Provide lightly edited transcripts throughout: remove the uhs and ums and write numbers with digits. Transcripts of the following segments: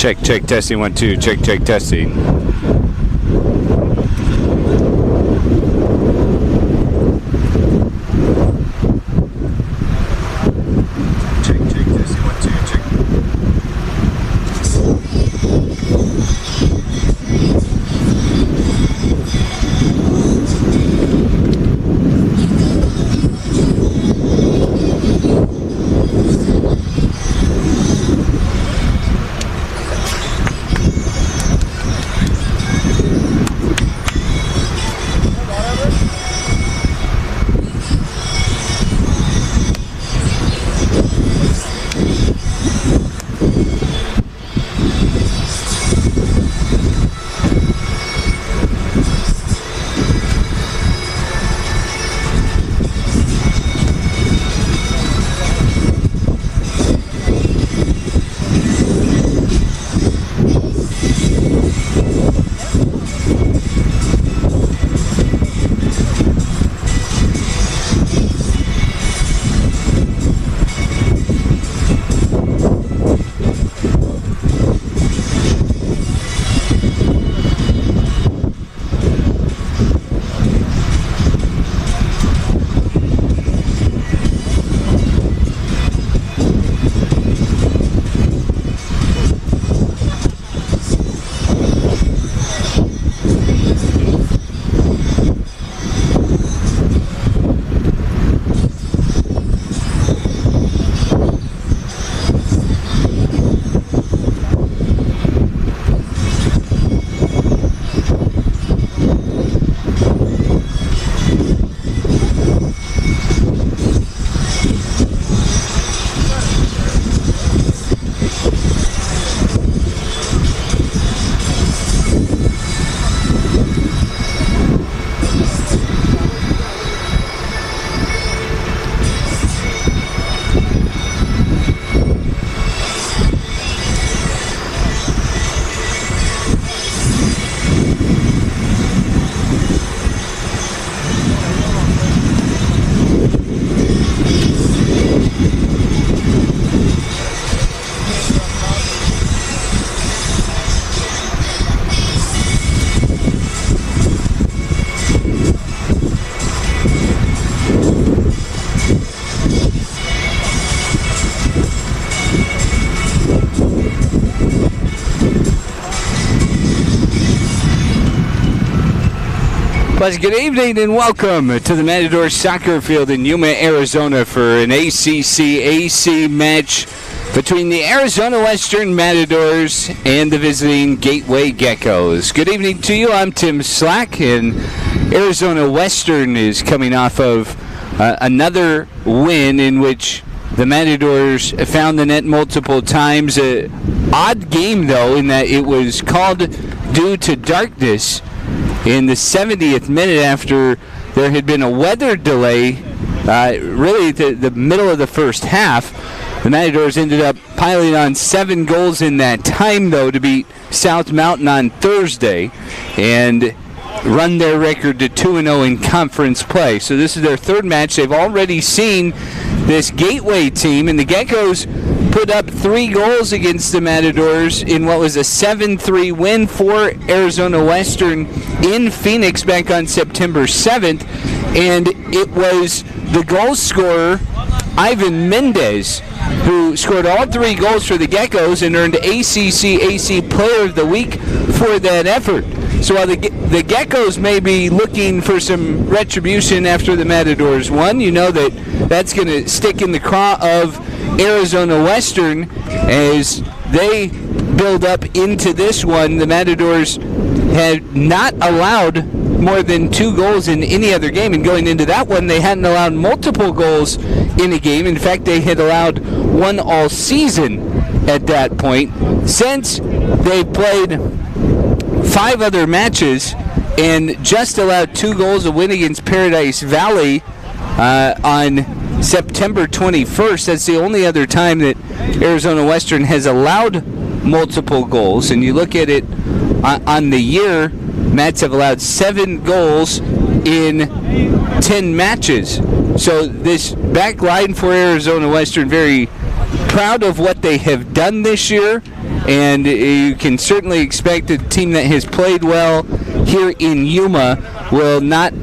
Check, testing, 1, 2, check, testing. Check, testing, 1, 2, check. Pleasant good evening and welcome to the Matador Soccer Field in Yuma, Arizona for an ACC-AC match between the Arizona Western Matadors and the visiting Gateway Geckos. Good evening to you. I'm Tim Slack, and Arizona Western is coming off of another win in which the Matadors found the net multiple times. Odd game, though, in that it was called due to darkness in the 70th minute after there had been a weather delay, really the middle of the first half. The Matadors ended up piling on 7 goals in that time, though, to beat South Mountain on Thursday and run their record to 2-0 in conference play. So this is their third match. They've already seen this Gateway team, and the Geckos put up 3 goals against the Matadors in what was a 7-3 win for Arizona Western in Phoenix back on September 7th. And it was the goal scorer, Ivan Mendez, who scored all 3 goals for the Geckos and earned ACC AC Player of the Week for that effort. So while the Geckos may be looking for some retribution after the Matadors won, you know that's going to stick in the craw of Arizona Western as they build up into this one. The Matadors had not allowed more than 2 goals in any other game, and going into that one, they hadn't allowed multiple goals in a game. In fact, they had allowed 1 all season at that point. Since they played 5 other matches and just allowed 2 goals to win against Paradise Valley on September 21st. That's the only other time that Arizona Western has allowed multiple goals. And you look at it on the year, Mats have allowed 7 goals in 10 matches. So this back line for Arizona Western, very proud of what they have done this year. And you can certainly expect a team that has played well here in Yuma will not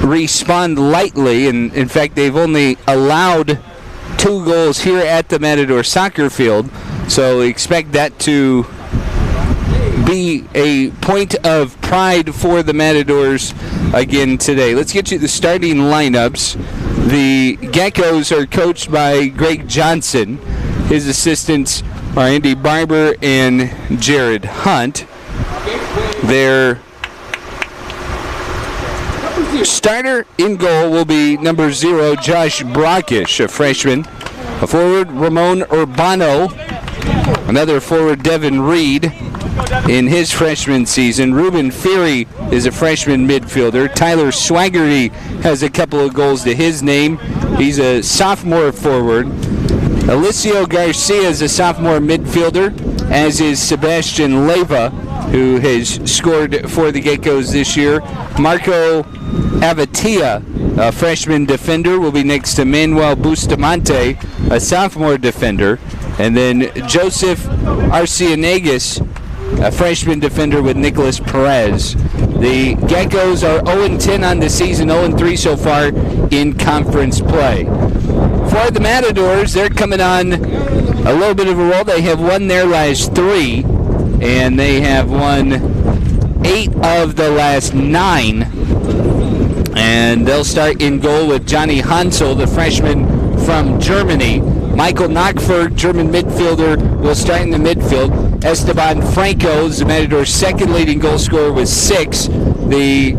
respond lightly. And in fact, they've only allowed 2 goals here at the Matador soccer field. So expect that to be a point of pride for the Matadors again today. Let's get you the starting lineups. The Geckos are coached by Greg Johnson. His assistants are Andy Barber and Jared Hunt. Their starter in goal will be number 0, Josh Brockish, a freshman. A forward, Ramon Urbano. Another forward, Devin Reed, in his freshman season. Ruben Feary is a freshman midfielder. Tyler Swaggerty has a couple of goals to his name. He's a sophomore forward. Alicio Garcia is a sophomore midfielder, as is Sebastian Leyva, who has scored for the Geckos this year. Marco Avatia, a freshman defender, will be next to Manuel Bustamante, a sophomore defender. And then Joseph Arcianegas, a freshman defender with Nicholas Perez. The Geckos are 0-10 on the season, 0-3 so far in conference play. For the Matadors, they're coming on a little bit of a roll. They have won their last 3, and they have won 8 of the last 9. And they'll start in goal with Johnny Hansel, the freshman from Germany. Michael Knockford, German midfielder, will start in the midfield. Esteban Franco is the Matadors' second leading goal scorer with 6. The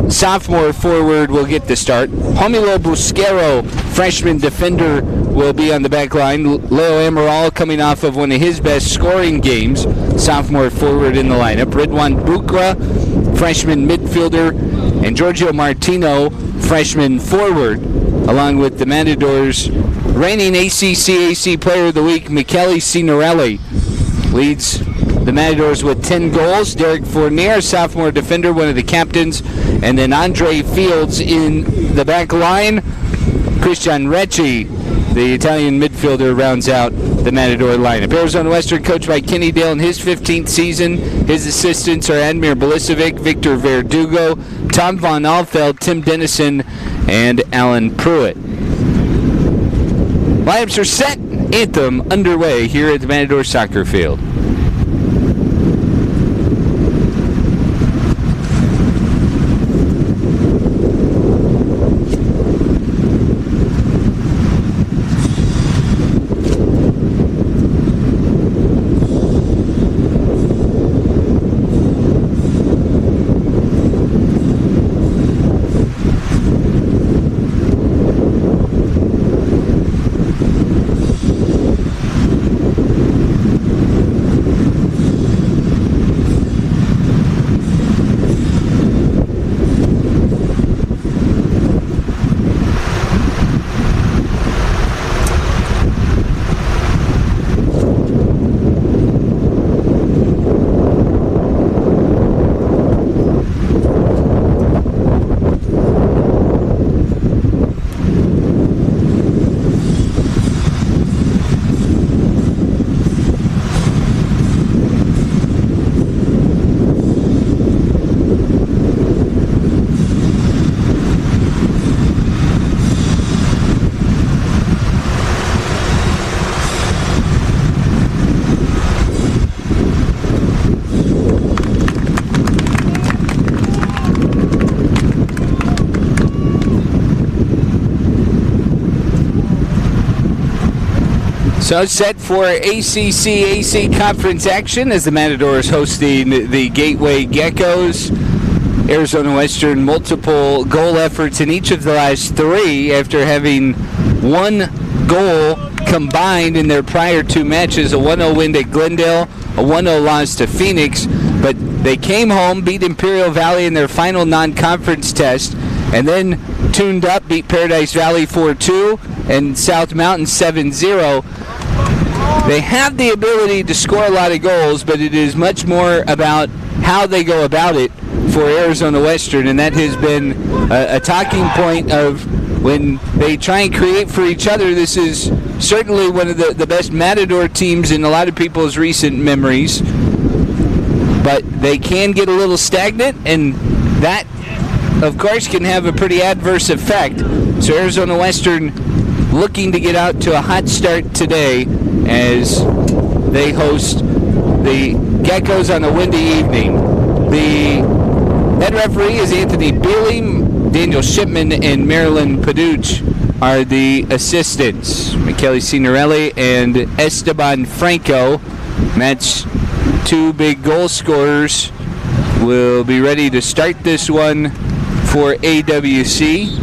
sophomore forward will get the start. Homilo Busquero, freshman defender, will be on the back line. Leo Amaral coming off of one of his best scoring games, sophomore forward in the lineup. Ridwan Bukra, freshman midfielder, and Giorgio Martino, freshman forward, along with the Matadors' reigning ACC AC Player of the Week, Michele Signorelli, leads the Matadors with 10 goals. Derek Fournier, sophomore defender, one of the captains, and then Andre Fields in the back line. Christian Recci, the Italian midfielder, rounds out the Matador lineup. Arizona Western, coached by Kenny Dale in his 15th season. His assistants are Admir Belisovic, Victor Verdugo, Tom Von Alfeld, Tim Dennison, and Alan Pruitt. Lineups are set. Anthem underway here at the Matador Soccer Field. So set for AC conference action as the Matadors hosting the Gateway Geckos. Arizona Western multiple goal efforts in each of the last three after having one goal combined in their prior two matches, a 1-0 win at Glendale, a 1-0 loss to Phoenix. But they came home, beat Imperial Valley in their final non-conference test, and then tuned up, beat Paradise Valley 4-2 and South Mountain 7-0. They have the ability to score a lot of goals, but it is much more about how they go about it for Arizona Western, and that has been a talking point of when they try and create for each other. This is certainly one of the best Matador teams in a lot of people's recent memories, but they can get a little stagnant, and that, of course, can have a pretty adverse effect. So Arizona Western looking to get out to a hot start today as they host the Geckos on a windy evening. The head referee is Anthony Bealey. Daniel Shipman and Marilyn Paduch are the assistants. Michele Signorelli and Esteban Franco, match two big goal scorers, will be ready to start this one for AWC.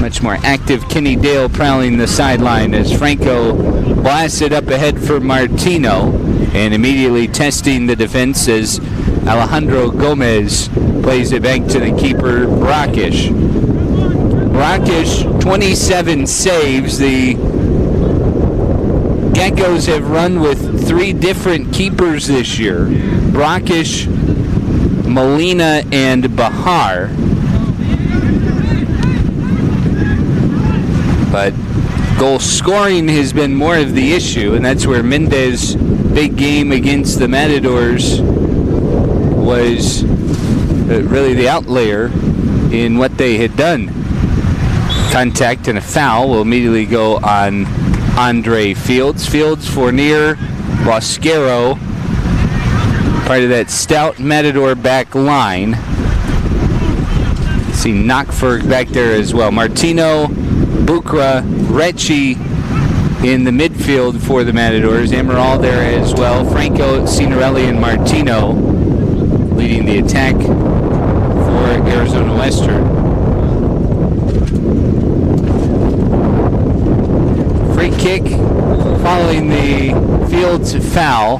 Much more active Kenny Dale prowling the sideline as Franco blasts it up ahead for Martino, and immediately testing the defense as Alejandro Gomez plays it back to the keeper, Brockish. Brockish, 27 saves. The Geckos have run with three different keepers this year: Brockish, Molina, and Bahar. But goal scoring has been more of the issue, and that's where Mendez's big game against the Matadors was really the outlier in what they had done. Contact and a foul will immediately go on Andre Fields. Fields, Fournier, Bosquero, part of that stout Matador back line. See Knockferg back there as well. Martino, Bukra, Recchi in the midfield for the Matadors. Amaral there as well. Franco, Signorelli, and Martino leading the attack for Arizona Western. Free kick following the Fields foul.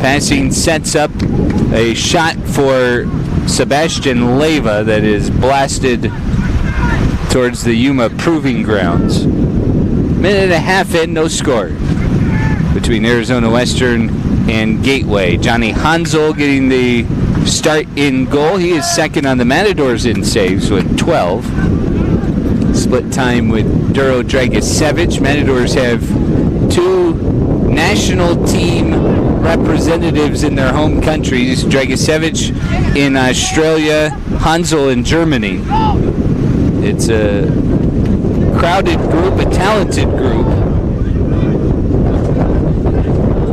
Passing sets up a shot for Sebastian Leyva that is blasted towards the Yuma Proving Grounds. Minute and a half in, no score between Arizona Western and Gateway. Johnny Hansel getting the start in goal. He is second on the Matadors in saves with 12. Split time with Duro Dragicevic. Matadors have two national team representatives in their home countries. Dragicevic in Australia, Hansel in Germany. It's a crowded group, a talented group,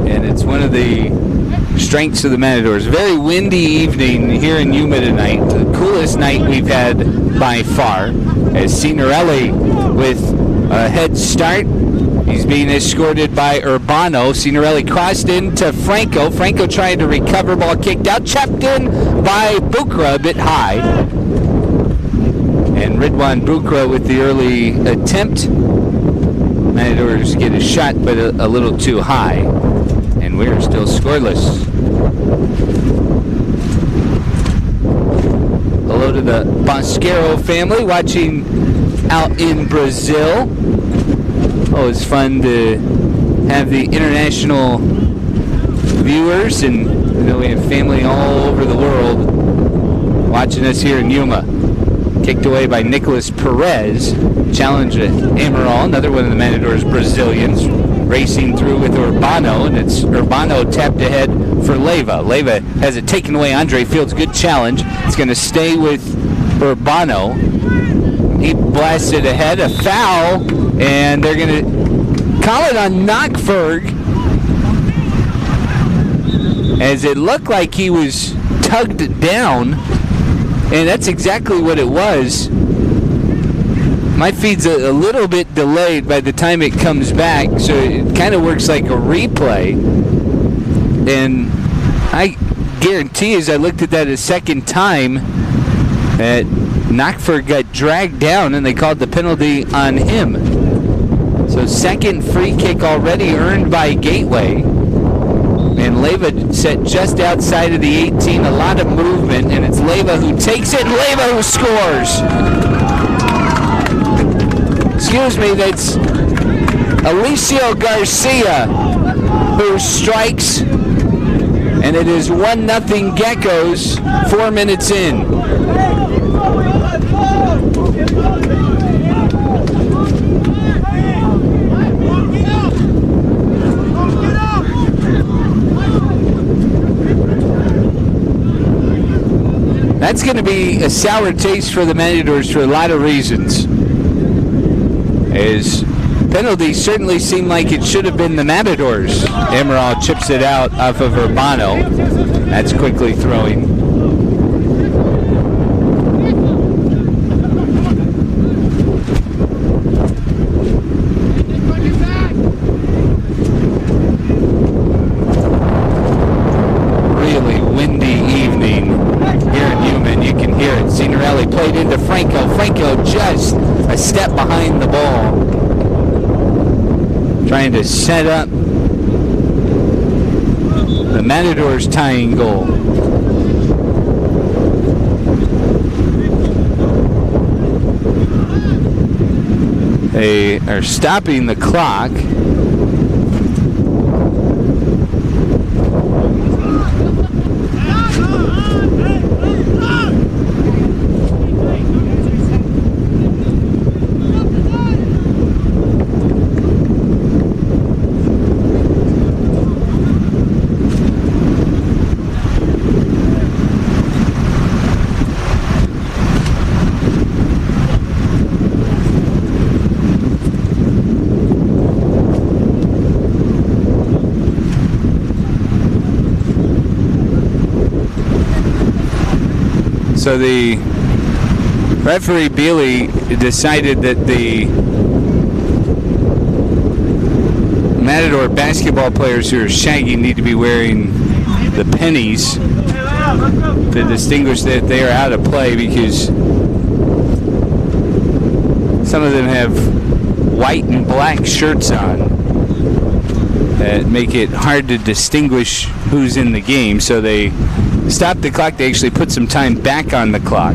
and it's one of the strengths of the Matadors. Very windy evening here in Yuma tonight. The coolest night we've had by far, as Signorelli with a head start. He's being escorted by Urbano. Signorelli crossed into Franco. Franco trying to recover, ball kicked out, chopped in by Bukra, a bit high. And Ridwan Bukra with the early attempt. Matadors get a shot, but a little too high. And we're still scoreless. Hello to the Bosquero family watching out in Brazil. Oh, it's fun to have the international viewers, and you know, we have family all over the world watching us here in Yuma. Kicked away by Nicolas Perez. Challenge at Amaral, another one of the Matadors Brazilians, racing through with Urbano, and it's Urbano tapped ahead for Leyva. Leyva has it taken away. Andre Fields, good challenge. It's going to stay with Urbano. He blasted ahead, a foul, and they're going to call it on Knockferg, as it looked like he was tugged down, and that's exactly what it was. my feed's a little bit delayed by the time it comes back, so it kind of works like a replay. And I guarantee, as I looked at that a second time, that Knockford got dragged down and they called the penalty on him. So second free kick already earned by Gateway. And Leyva set just outside of the 18. A lot of movement, and it's Leyva who takes it, and Leyva who scores. Excuse me, that's Alicio Garcia who strikes, and it is 1-0 Geckos 4 minutes in. That's going to be a sour taste for the Matadors for a lot of reasons. As penalties certainly seem like it should have been the Matadors. Emerald chips it out off of Urbano. That's quickly throwing. Really windy evening here in Newman. You can hear it. Signorelli played into Franco. Franco just a step behind the ball, trying to set up the Matadors' tying goal. They are stopping the clock. So the referee Bealey decided that the Matador basketball players who are shagging need to be wearing the pennies to distinguish that they are out of play, because some of them have white and black shirts on that make it hard to distinguish who's in the game. So they stopped the clock. They actually put some time back on the clock.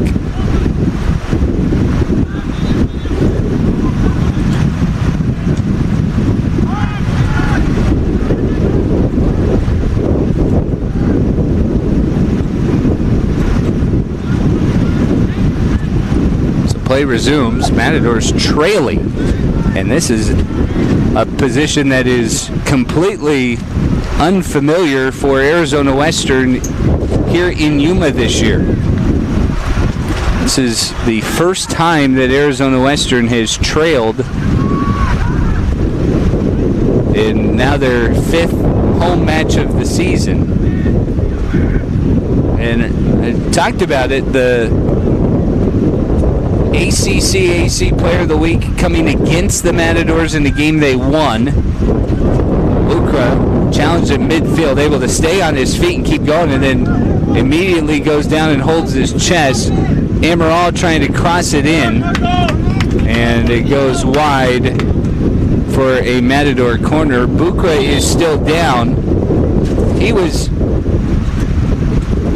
So play resumes. Matadors trailing. And this is a position that is completely unfamiliar for Arizona Western here in Yuma this year. This is the first time that Arizona Western has trailed in now their 5th home match of the season. And I talked about it, the ACC Player of the Week coming against the Matadors in the game they won. Lucra challenged at midfield, able to stay on his feet and keep going, and then immediately goes down and holds his chest. Amaral trying to cross it in, and it goes wide for a Matador corner. Bukra is still down. He was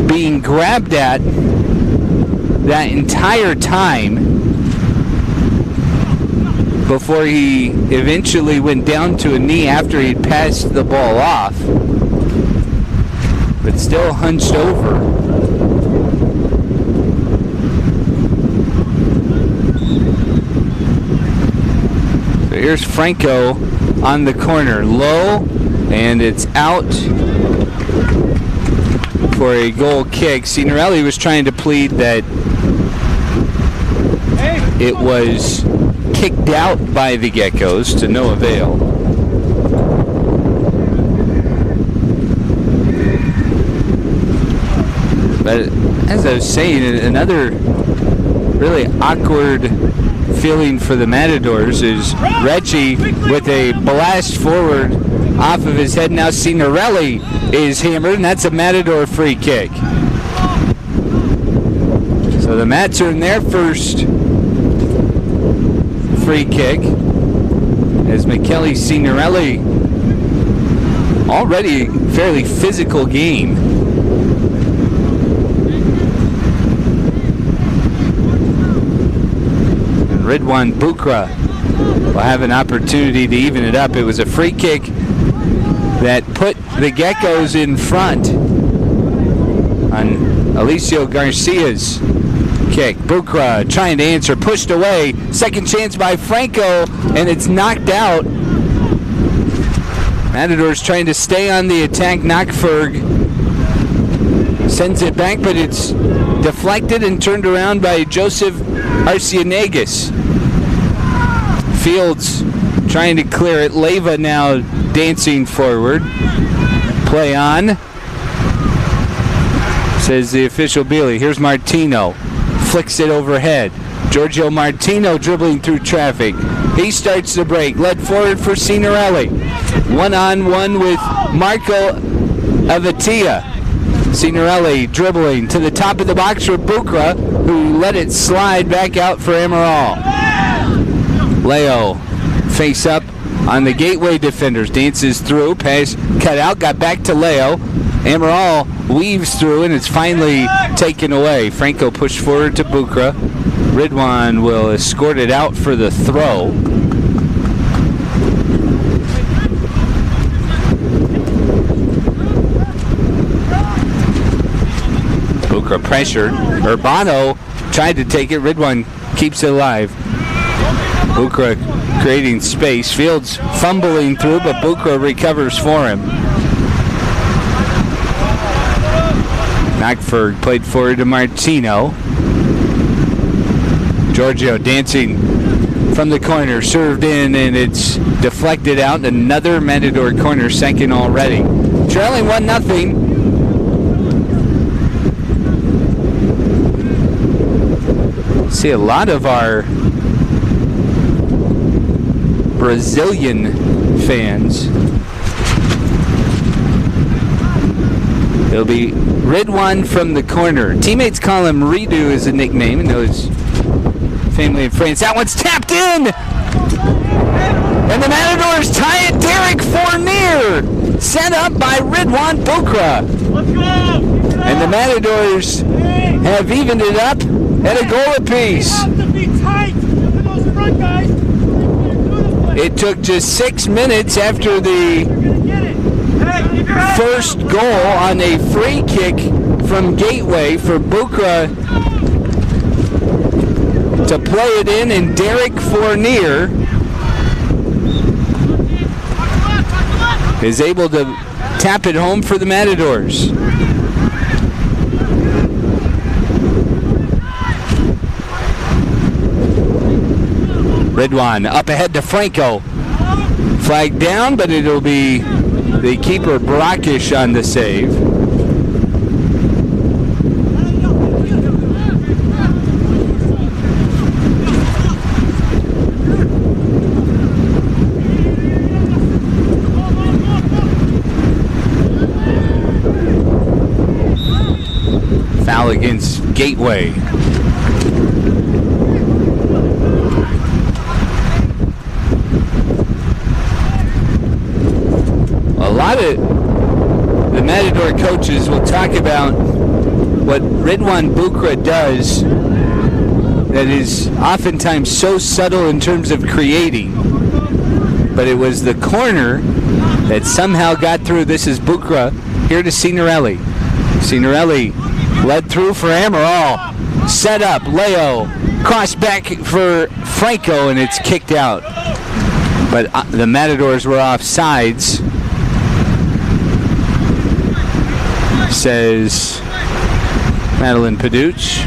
being grabbed at that entire time before he eventually went down to a knee after he'd passed the ball off, but still hunched over. So here's Franco on the corner, low, and it's out for a goal kick. Signorelli was trying to plead that it was kicked out by the Geckos, to no avail. But as I was saying, another really awkward feeling for the Matadors is Reggie with a blast forward off of his head. Now Signorelli is hammered, and that's a Matador free kick. So the Mats are in their first free kick as McKelly Signorelli, already a fairly physical game. And Ridwan Bukra will have an opportunity to even it up. It was a free kick that put the Geckos in front on Alicio Garcia's kick. Bukra trying to answer, pushed away. Second chance by Franco, and it's knocked out. Matadors trying to stay on the attack. Knockferg sends it back, but it's deflected and turned around by Joseph Arcianegas. Fields trying to clear it. Leyva now dancing forward. Play on, says the official Bealey. Here's Martino. Flicks it overhead. Giorgio Martino dribbling through traffic. He starts the break. Led forward for Signorelli. One-on-one with Marco Avatia. Signorelli dribbling to the top of the box for Bukra, who let it slide back out for Amaral. Leo face up on the Gateway defenders. Dances through. Pass cut out. Got back to Leo. Amaral weaves through, and it's finally taken away. Franco pushed forward to Bukra. Ridwan will escort it out for the throw. Bukra pressured. Urbano tried to take it. Ridwan keeps it alive. Bukra creating space. Fields fumbling through, but Bukra recovers for him. Knockferg played forward to Martino. Giorgio dancing from the corner, served in, and it's deflected out. Another Matador corner, second already. Trailing 1-0. See a lot of our Brazilian fans. It'll be Ridwan from the corner. Teammates call him Ridu as a nickname. You know his family in France. That one's tapped in! And the Matadors tie it. Derek Fournier set up by Ridwan Bukra. Let's go! And the Matadors have evened it up at a goal apiece. It took just 6 minutes after the first goal on a free kick from Gateway for Bukra to play it in, and Derek Fournier is able to tap it home for the Matadors. Ridwan up ahead to Franco. Flag down, but it'll be the keeper Brackish on the save. Foul against Gateway. A lot of the Matador coaches will talk about what Ridwan Bukra does that is oftentimes so subtle in terms of creating, but it was the corner that somehow got through. This is Bukra here to Signorelli. Signorelli led through for Amaral. Set up, Leo, cross back for Franco, and it's kicked out. But the Matadors were off sides, says Madeline Paduch.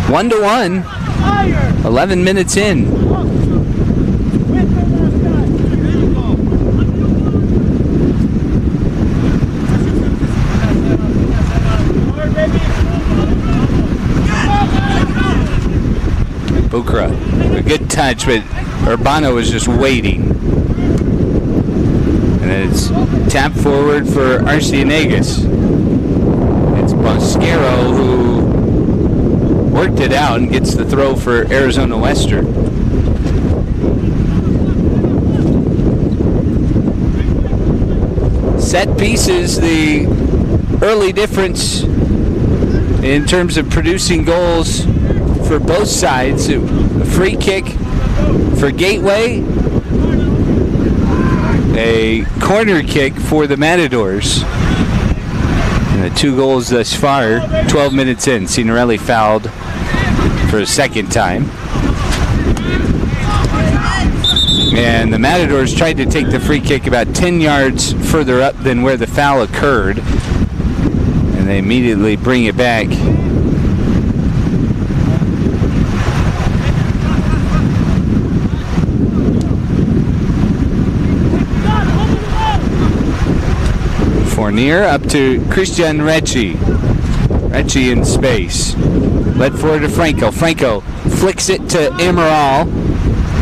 1-1, 11 minutes in. Bukra, a good touch, but Urbano was just waiting. And it's tap forward for Arciniegas. It's Bosquero who worked it out and gets the throw for Arizona Western. Set pieces, the early difference in terms of producing goals for both sides. A free kick for Gateway, a corner kick for the Matadors. And the 2 goals thus far, 12 minutes in. Signorelli fouled for a second time. And the Matadors tried to take the free kick about 10 yards further up than where the foul occurred. And they immediately bring it back. Fournier up to Christian Recchi. Recchi in space. Led forward to Franco. Franco flicks it to Amaral.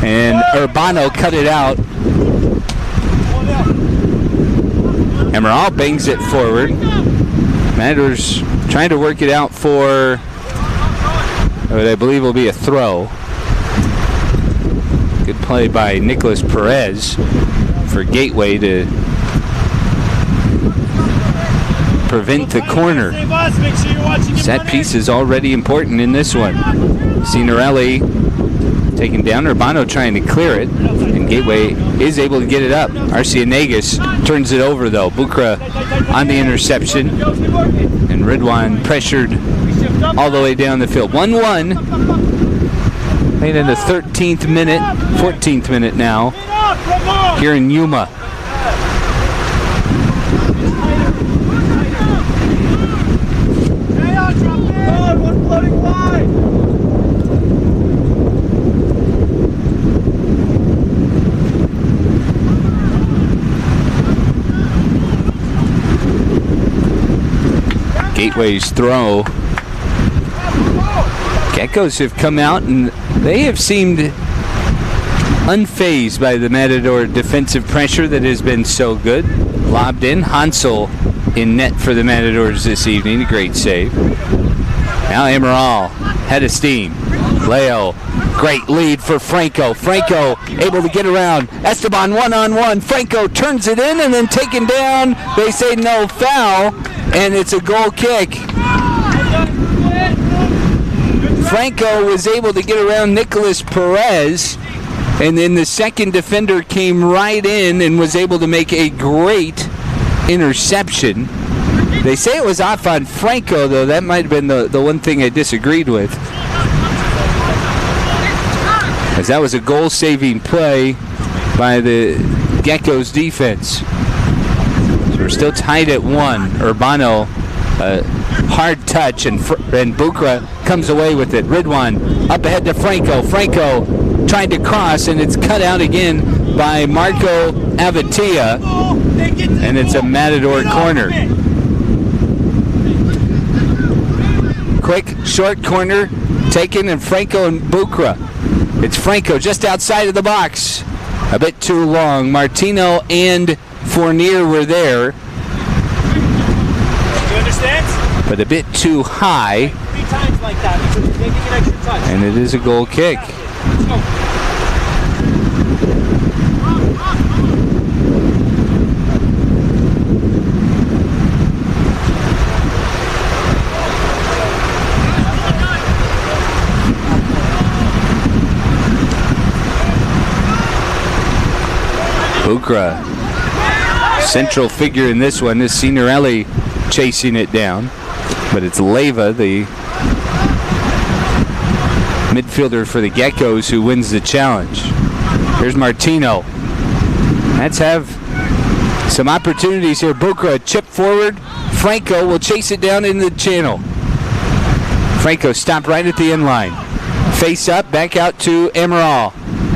And Urbano cut it out. Amaral bangs it forward. Matadors trying to work it out for what I believe will be a throw. Good play by Nicholas Perez for Gateway to prevent the corner. Set piece is already important in this one. Signorelli taken down. Urbano trying to clear it, and Gateway is able to get it up. Arciniegas turns it over though. Bukra on the interception, and Ridwan pressured all the way down the field. 1-1. Playing in the 13th minute, 14th minute now here in Yuma. Gateway's throw. Geckos have come out and they have seemed unfazed by the Matador defensive pressure that has been so good. Lobbed in. Hansel in net for the Matadors this evening. A great save. Now Amaral head of steam. Leo, great lead for Franco. Franco able to get around. Esteban one-on-one. Franco turns it in and then taken down. They say no foul, and it's a goal kick. Franco was able to get around Nicholas Perez, and then the second defender came right in and was able to make a great interception. They say it was off on Franco, though. That might have been the one thing I disagreed with, as that was a goal-saving play by the Geckos defense. So we're still tied at 1. Urbano, hard touch, and Bukra comes away with it. Ridwan up ahead to Franco. Franco trying to cross, and it's cut out again by Marco Avatia, and it's a Matador corner. Quick, short corner taken, and Franco and Bukra. It's Franco just outside of the box. A bit too long. Martino and Fournier were there. You understand? But a bit too high. 3 times like that because you're making an extra touch. And it is a goal kick. Let's go. Bukra, central figure in this one, is Signorelli chasing it down, but it's Leyva, the midfielder for the Geckos, who wins the challenge. Here's Martino. Let's have some opportunities here. Bukra, chip forward. Franco will chase it down in the channel. Franco stopped right at the end line. Face up, back out to Amaral.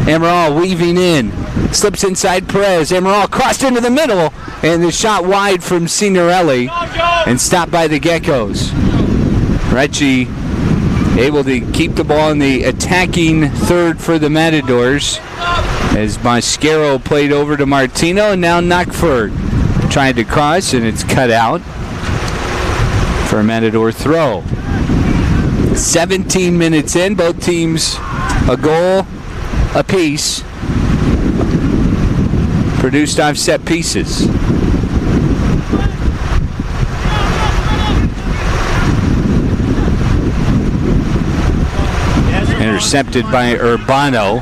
Amaral weaving in. Slips inside Perez. Amaral crossed into the middle, and the shot wide from Signorelli and stopped by the Geckos. Recchi able to keep the ball in the attacking third for the Matadors as Mascaro played over to Martino, and now Knockford trying to cross, and it's cut out for a Matador throw. 17 minutes in, both teams a goal apiece, produced off set pieces. Intercepted by Urbano.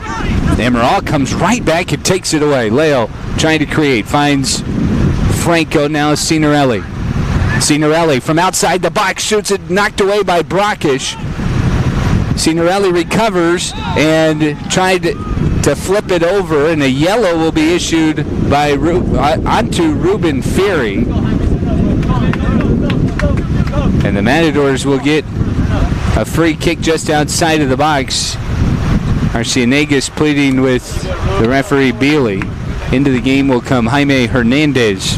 Amaral comes right back and takes it away. Leo trying to create, finds Franco, now Signorelli. Signorelli from outside the box shoots it, knocked away by Brockish. Signorelli recovers and tried to flip it over, and a yellow will be issued by onto Ruben Ferry. And the Matadors will get a free kick just outside of the box. Arciniegas pleading with the referee Bealey. Into the game will come Jaime Hernandez.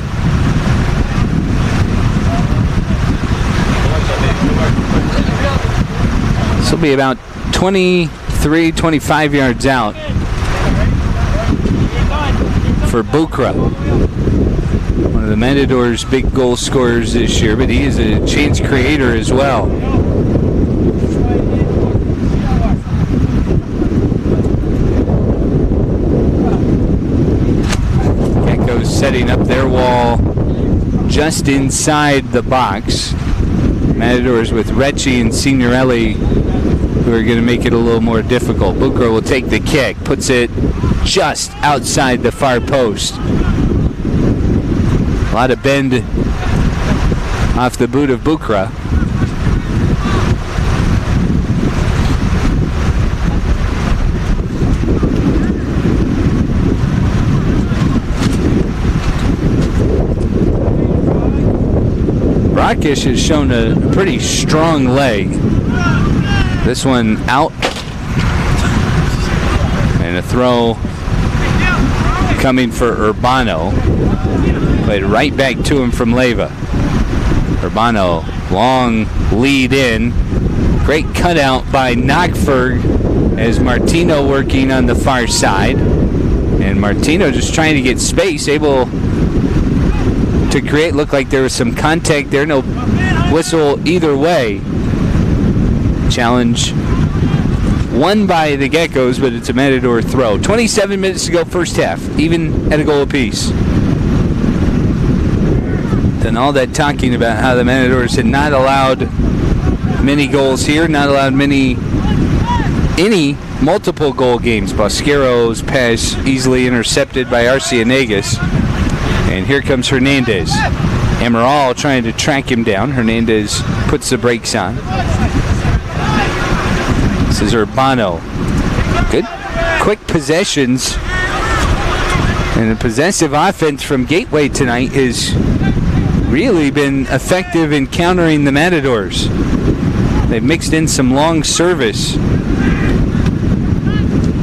This will be about 23, 25 yards out for Bukra. One of the Matadors' big goal scorers this year, but he is a chance creator as well. Setting up their wall just inside the box. Matadors with Recchi and Signorelli, who are going to make it a little more difficult. Bukra will take the kick, puts it just outside the far post. A lot of bend off the boot of Bukra. Brockish has shown a pretty strong leg. This one out. And a throw coming for Urbano. Played right back to him from Leyva. Urbano, long lead in. Great cutout by Knockford as Martino working on the far side. And Martino just trying to get space, able to create. Looked like there was some contact there. No whistle either way. Challenge won by the Geckos, but it's a Matador throw. 27 minutes to go first half, even at a goal apiece. Then all that talking about how the Matadors had not allowed many goals here, not allowed any multiple goal games. Bosquero's pass easily intercepted by Arciniegas. And here comes Hernandez. Amaral trying to track him down. Hernandez puts the brakes on. This is Urbano. Good, quick possessions. And the possessive offense from Gateway tonight has really been effective in countering the Matadors. They've mixed in some long service.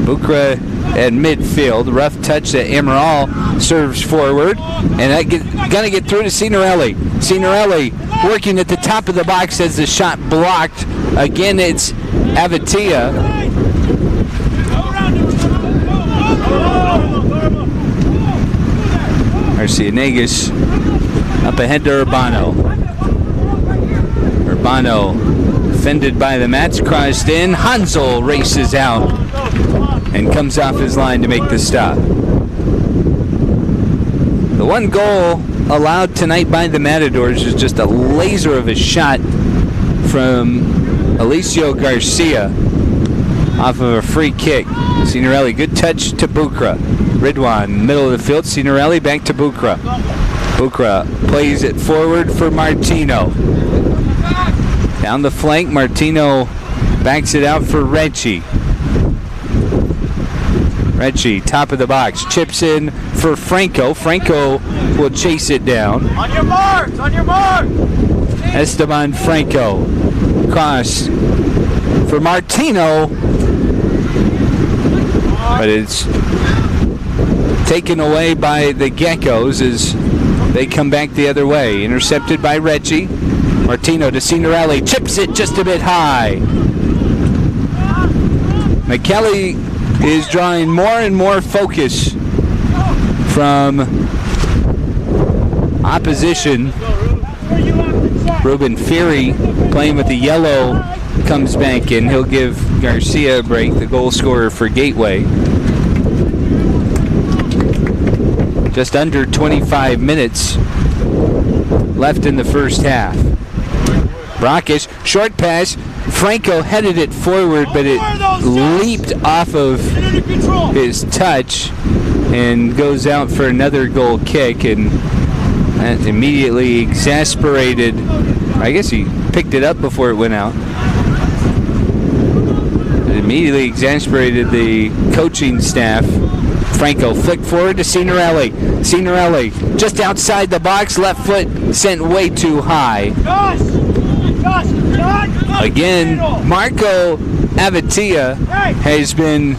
Bukra at midfield. Rough touch that Amaral serves forward. And that gonna get through to Signorelli. Signorelli working at the top of the box as the shot blocked. Again, it's Avatia. Arciniegas up ahead to Urbano. Urbano defended by the Mats, crossed in. Hansel races out and comes off his line to make the stop. The one goal allowed tonight by the Matadors is just a laser of a shot from Alicio Garcia off of a free kick. Signorelli, good touch to Bukra. Ridwan, middle of the field. Signorelli back to Bukra. Bukra plays it forward for Martino. Down the flank, Martino backs it out for Recchi. Recchi, top of the box, chips in for Franco. Franco will chase it down. On your marks, on your mark! Esteban Franco. Cross for Martino. But it's taken away by the Geckos as they come back the other way. Intercepted by Recchi. Martino to Signorelli. Chips it just a bit high. McKelly is drawing more and more focus from opposition. Ruben Fury, playing with the yellow, comes back in. He'll give Garcia a break, the goal scorer for Gateway. Just under 25 minutes left in the first half. Brockish, short pass. Franco headed it forward, but it leaped off of his touch and goes out for another goal kick, and that immediately exasperated. I guess he picked it up before it went out. It immediately exasperated the coaching staff. Franco flicked forward to Signorelli. Signorelli just outside the box, left foot sent way too high. Again, Marco Avatia has been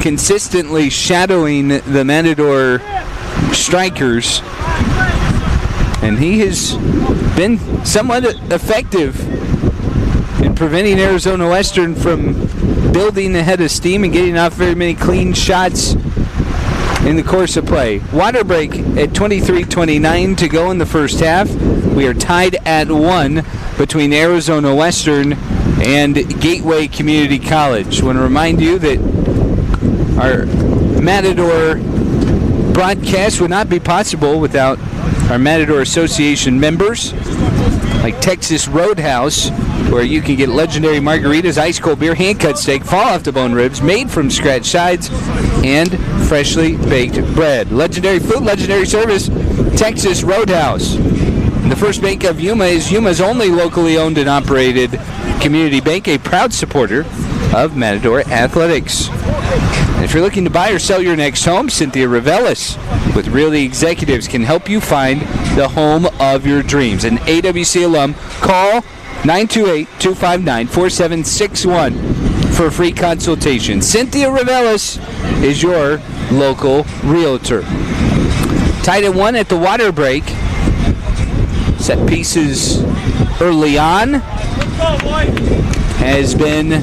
consistently shadowing the Matador strikers, and he has been somewhat effective in preventing Arizona Western from building ahead of steam and getting off very many clean shots in the course of play. Water break at 23:29 to go in the first half. We are tied at 1 between Arizona Western and Gateway Community College. I want to remind you that our Matador broadcast would not be possible without our Matador Association members, like Texas Roadhouse, where you can get legendary margaritas, ice cold beer, hand-cut steak, fall-off-the-bone ribs, made from scratch sides, and freshly baked bread. Legendary food, legendary service, Texas Roadhouse. The First Bank of Yuma is Yuma's only locally owned and operated community bank, a proud supporter of Matador Athletics. And if you're looking to buy or sell your next home, Cynthia Revelis with Realty Executives can help you find the home of your dreams. An AWC alum, call 928-259-4761 for a free consultation. Cynthia Revelis is your local realtor. Tied at 1 at the water break. Set pieces early on has been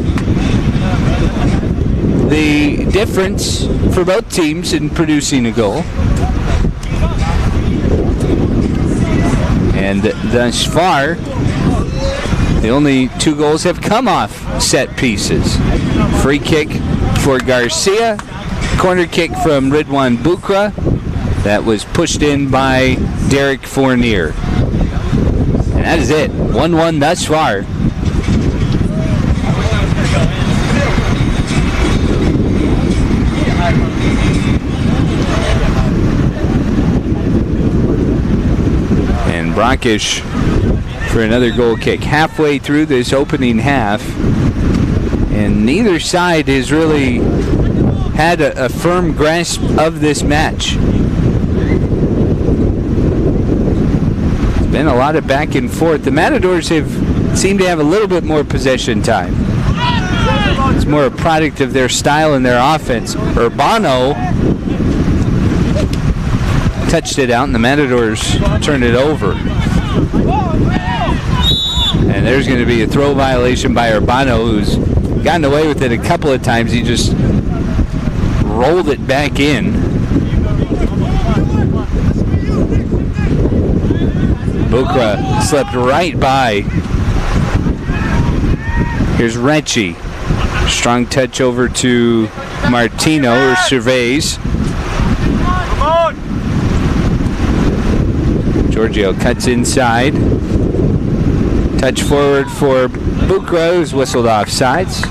the difference for both teams in producing a goal. And thus far, the only 2 goals have come off set pieces. Free kick for Garcia, corner kick from Ridwan Bukra. That was pushed in by Derek Fournier. And that is it. 1-1 thus far. And Brockish for another goal kick. Halfway through this opening half, and neither side has really had a firm grasp of this match. Been a lot of back and forth. The Matadors seem to have a little bit more possession time. It's more a product of their style and their offense. Urbano touched it out, and the Matadors turned it over. And there's going to be a throw violation by Urbano, who's gotten away with it a couple of times. He just rolled it back in. Bukra slipped right by. Here's Recchi. Strong touch over to Martino, or surveys. Giorgio cuts inside. Touch forward for Bukra, who's whistled off sides.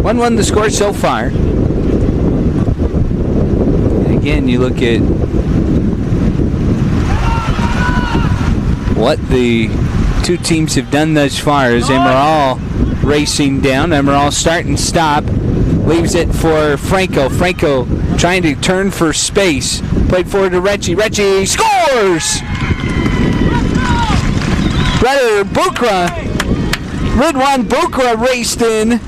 Won the score so far. And again, you look at what the two teams have done thus far as Emerald racing down. Emerald start and stop. Leaves it for Franco. Franco trying to turn for space. Played forward to Recchi. Recchi scores! Rather, Ridwan Bukra raced in.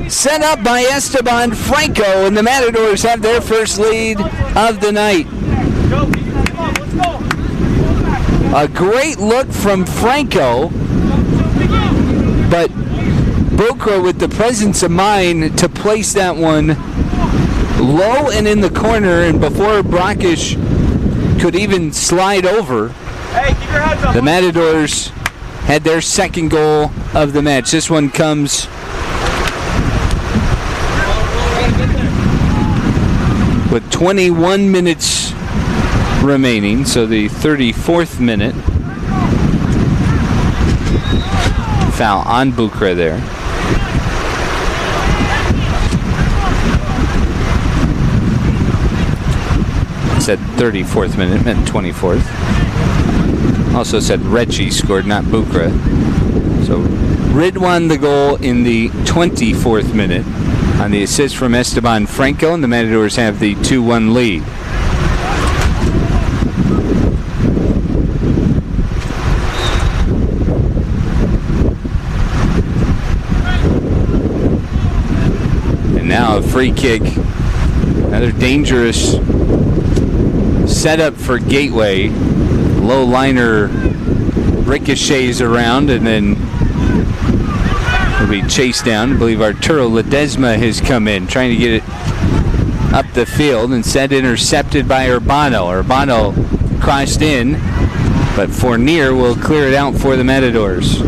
Set up by Esteban Franco, and the Matadors have their first lead of the night. A great look from Franco, but Bukra with the presence of mind to place that one low and in the corner, and before Brackish could even slide over, the Matadors had their second goal of the match. This one comes with 21 minutes remaining, so the 34th minute. Foul on Bukra there. Said 34th minute, meant 24th. Also said Recchi scored, not Bukra. So Ridwan the goal in the 24th minute on the assist from Esteban Franco, and the Matadors have the 2-1 lead. And now a free kick. Another dangerous setup for Gateway. Low liner ricochets around and then will be chased down. I believe Arturo Ledesma has come in trying to get it up the field. Instead intercepted by Urbano. Urbano crossed in, but Fournier will clear it out for the Matadors.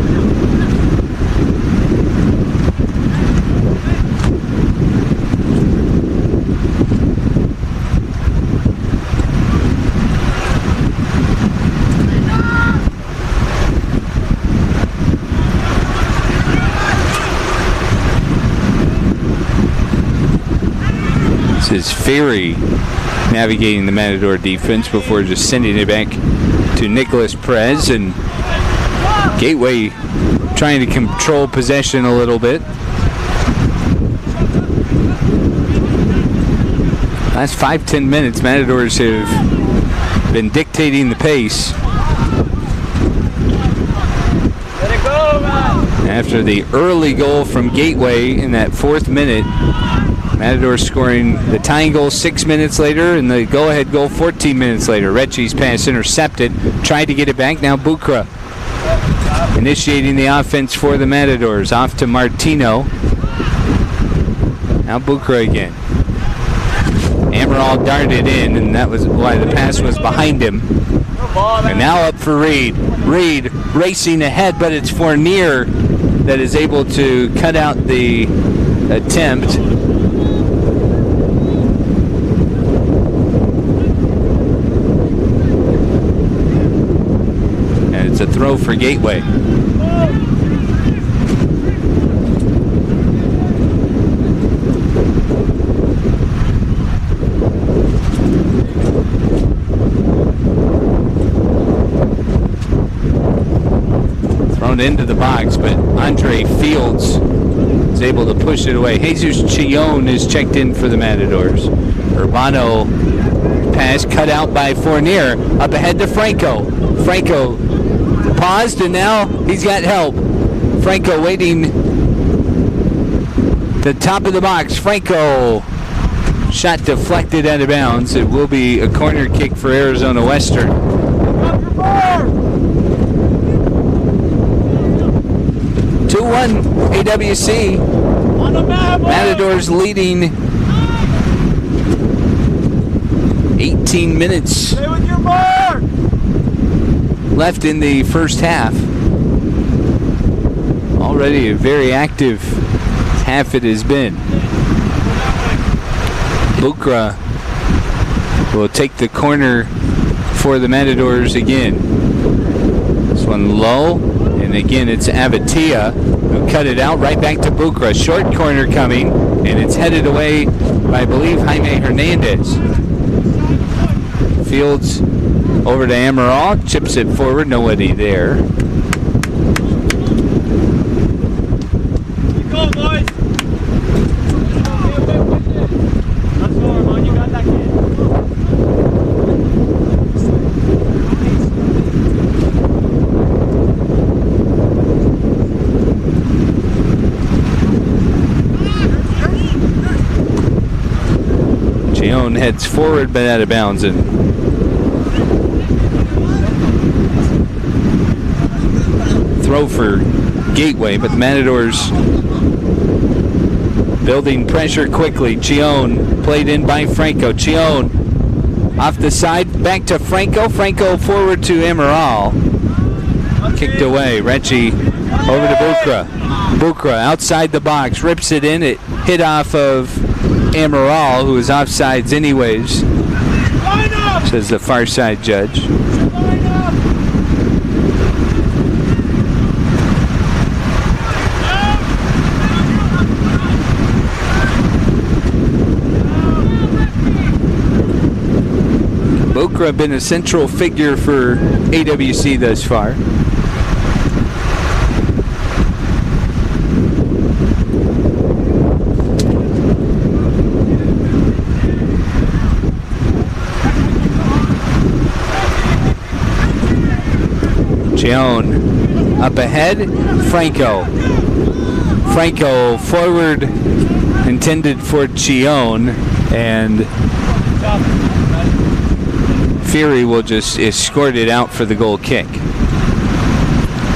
Is Ferry navigating the Matador defense before just sending it back to Nicholas Perez, and Gateway trying to control possession a little bit. Last 5-10 minutes, Matadors have been dictating the pace. Let it go, man. After the early goal from Gateway in that 4th minute, Matadors scoring the tying goal 6 minutes later and the go-ahead goal 14 minutes later. Recchi's pass intercepted, tried to get it back. Now Bukra initiating the offense for the Matadors. Off to Martino. Now Bukra again. Amaral darted in, and that was why the pass was behind him. And now up for Reed. Reed racing ahead, but it's Fournier that is able to cut out the attempt. It's a throw for Gateway. Thrown into the box, but Andre Fields is able to push it away. Jesus Chillon is checked in for the Matadors. Urbano pass cut out by Fournier. Up ahead to Franco. Franco paused, and now he's got help. Franco waiting the top of the box. Franco shot deflected out of bounds. It will be a corner kick for Arizona Western. 2-1 AWC. Matadors leading 18 minutes left in the first half. Already a very active half it has been. Bukra will take the corner for the Matadors again. This one low, and again it's Avatia who cut it out right back to Bukra. Short corner coming, and it's headed away by, I believe, Jaime Hernandez. Fields over to Amaral, chips it forward, nobody there. Keep going, boys. Let's go, Armand. You got that kid. Chillon heads forward but out of bounds, and throw for Gateway, but the Matadors building pressure quickly. Chion played in by Franco. Chion off the side, back to Franco. Franco forward to Amaral. Kicked away. Reggie over to Bukra. Bukra outside the box, rips it in. It hit off of Amaral, who is offsides anyways, says the far side judge. Bukra been a central figure for AWC thus far. Chion up ahead. Franco. Franco forward intended for Chion, and Fury will just escort it out for the goal kick.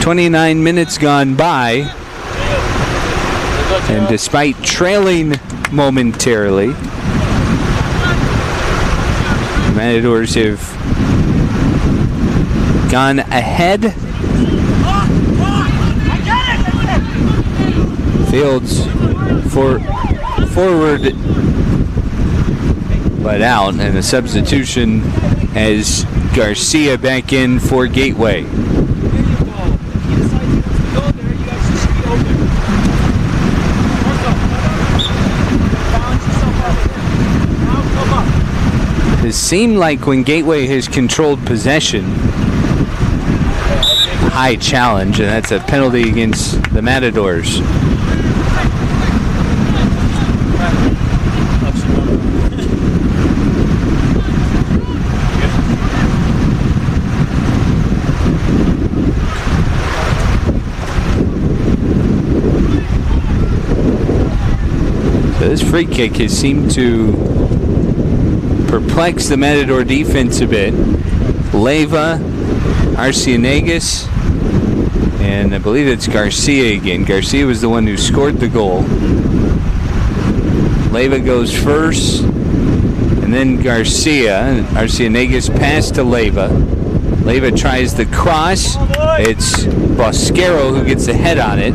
29 minutes gone by, and despite trailing momentarily, the Matadors have gone ahead. Fields forward but out, and a substitution as Garcia back in for Gateway. It seemed like when Gateway has controlled possession, high challenge, and that's a penalty against the Matadors. So this free kick has seemed to perplex the Matador defense a bit. Leyva, Arciniegas, and I believe it's Garcia again. Garcia was the one who scored the goal. Leyva goes first, and then Garcia. Arciniegas pass to Leyva. Leyva tries the cross. It's Bosquero who gets the head on it.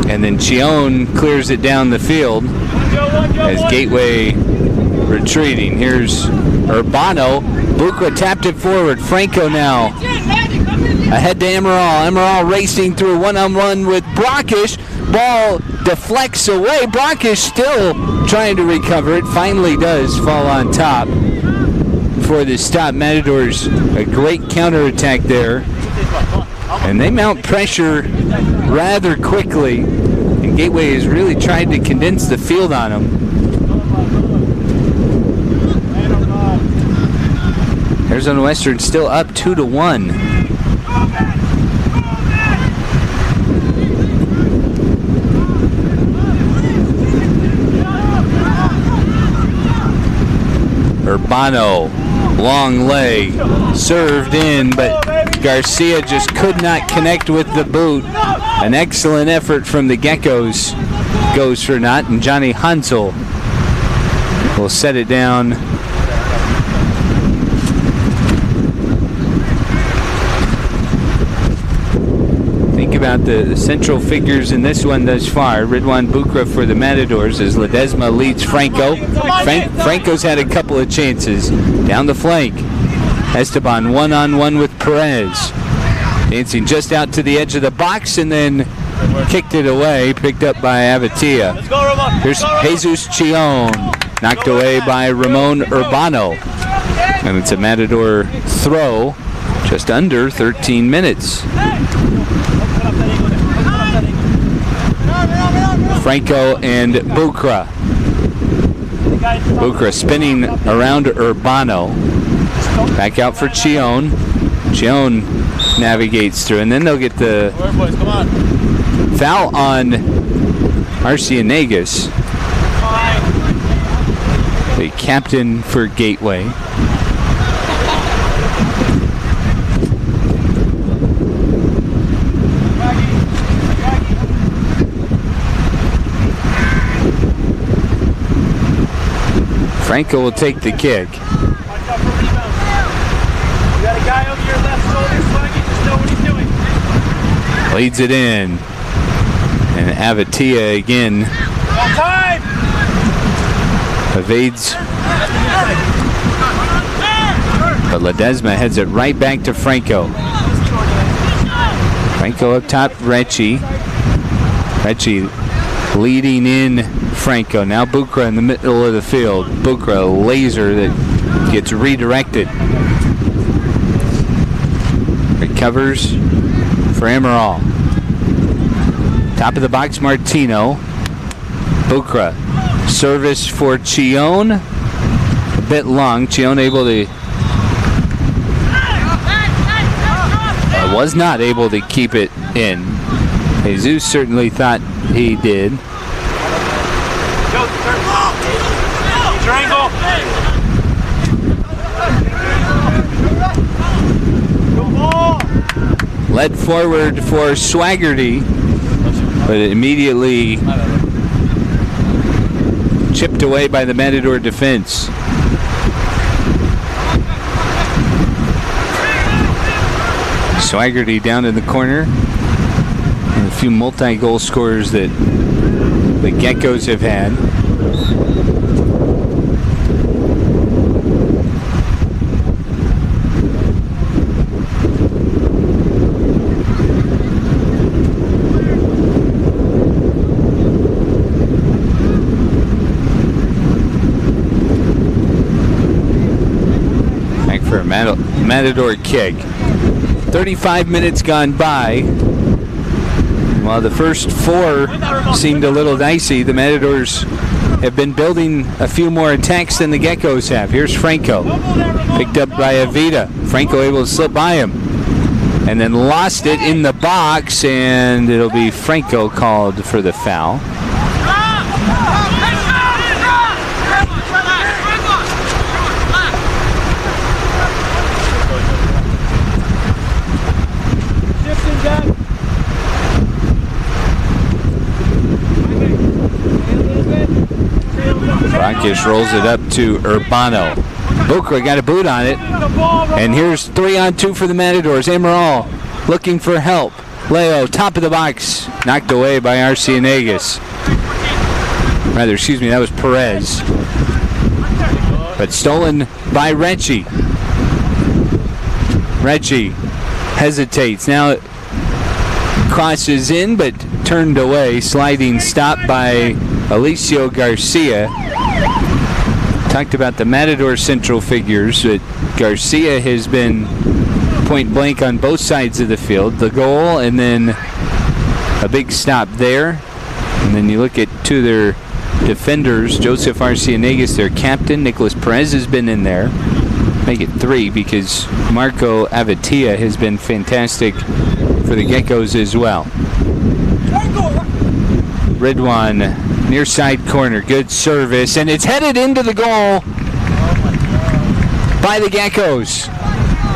And then Chion clears it down the field as Gateway retreating. Here's Urbano. Bukra tapped it forward. Franco now ahead to Amaral. Amaral racing through one-on-one with Brockish. Ball deflects away. Brockish still trying to recover it. Finally does fall on top for the stop. Matadors, a great counterattack there. And they mount pressure rather quickly. And Gateway has really tried to condense the field on them. Arizona Western still up 2-1. Urbano, long leg, served in, but Garcia just could not connect with the boot. An excellent effort from the Geckos goes for naught, and Johnny Hansel will set it down. Think about the central figures in this one thus far. Ridwan Bukra for the Matadors as Ledesma leads Franco. Franco's had a couple of chances. Down the flank. Esteban one-on-one with Perez. Dancing just out to the edge of the box and then kicked it away. Picked up by Avatia. Here's Jesus Chion. Knocked away by Ramon Urbano. And it's a Matador throw. Just under 13 minutes. Franco and Bukra. Bukra spinning around Urbano. Back out for Chion. Chion navigates through, and then they'll get the foul on Arciniegas, the captain for Gateway. Franco will take the kick. Watch out for rebounds. You got a guy over your left shoulder, Swaggy. Just know what he's doing. Leads it in. And Avatia again Time! evades. But Ledesma heads it right back to Franco. Franco up top, Recchi. Recchi leading in Franco. Now Bukra in the middle of the field. Bukra, a laser that gets redirected. Recovers for Amaral. Top of the box, Martino. Bukra. Service for Chion. A bit long. Chion able to... was not able to keep it in. Jesus certainly thought he did. Triangle. Led forward for Swaggerty, but immediately chipped away by the Matador defense. Swaggerty down in the corner. And a few multi-goal scorers that the Geckos have had. Back for a Matador kick. 35 minutes gone by. While the first 4 seemed a little dicey, the Matadors have been building a few more attacks than the Geckos have. Here's Franco. Picked up by Avita. Franco able to slip by him. And then lost it in the box, and it'll be Franco called for the foul. Rakic rolls it up to Urbano. Bukra got a boot on it. And here's 3-on-2 for the Matadors. Amaral looking for help. Leo, top of the box. Knocked away by Arciniegas. Rather, excuse me, that was Perez. But stolen by Recchi. Recchi hesitates. Now it crosses in, but turned away. Sliding stop by Alicio Garcia. Talked about the Matador central figures, but Garcia has been point blank on both sides of the field. The goal and then a big stop there. And then you look at 2 of their defenders, Joseph Arciniegas, their captain. Nicolas Perez has been in there. Make it 3 because Marco Avatia has been fantastic for the Geckos as well. Ridwan, near side corner, good service, and it's headed into the goal by the Geckos.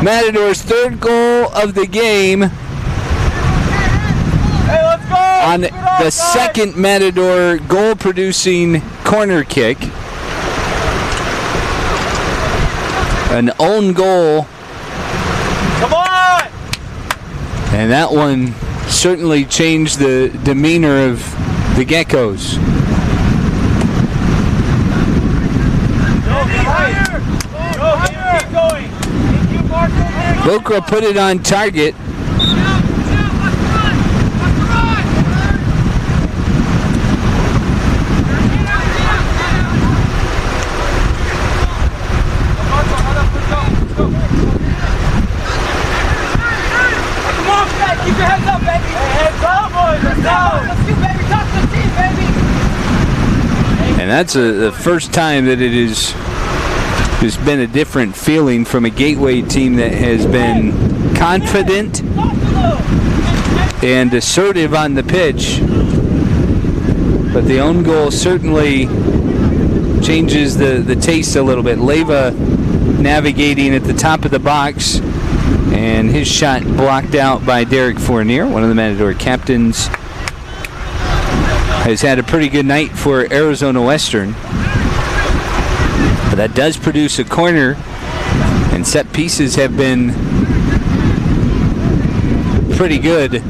Matador's 3rd goal of the game. Hey, let's go! On the second Matador goal-producing corner kick. An own goal. Come on! And that one certainly changed the demeanor of the Geckos. Keep going. Bukra put it on target. Keep your heads up, baby. Heads up, boys. Let's go. Let's go, baby. Talk to the team, baby. And that's the first time that it is there's been a different feeling from a Gateway team that has been confident and assertive on the pitch. But the own goal certainly changes the taste a little bit. Leyva navigating at the top of the box, and his shot blocked out by Derek Fournier, one of the Matador captains. Has had a pretty good night for Arizona Western. But that does produce a corner, and set pieces have been pretty good.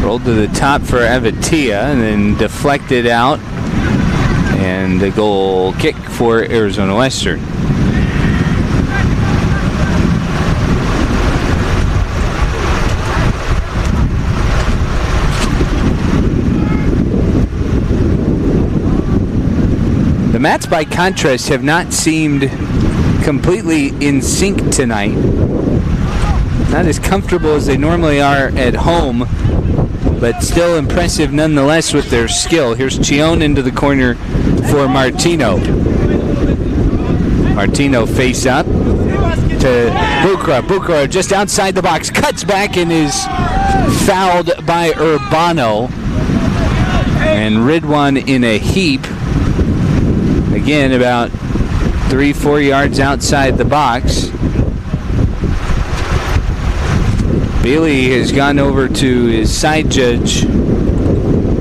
Rolled to the top for Avatia and then deflected out, and the goal kick for Arizona Western. The mats, by contrast, have not seemed completely in sync tonight. Not as comfortable as they normally are at home, but still impressive nonetheless with their skill. Here's Chion into the corner for Martino. Martino face up to Bucra. Bucra just outside the box, cuts back and is fouled by Urbano. And Ridwan in a heap. Again, about 3-4 yards outside the box. Bailey has gone over to his side judge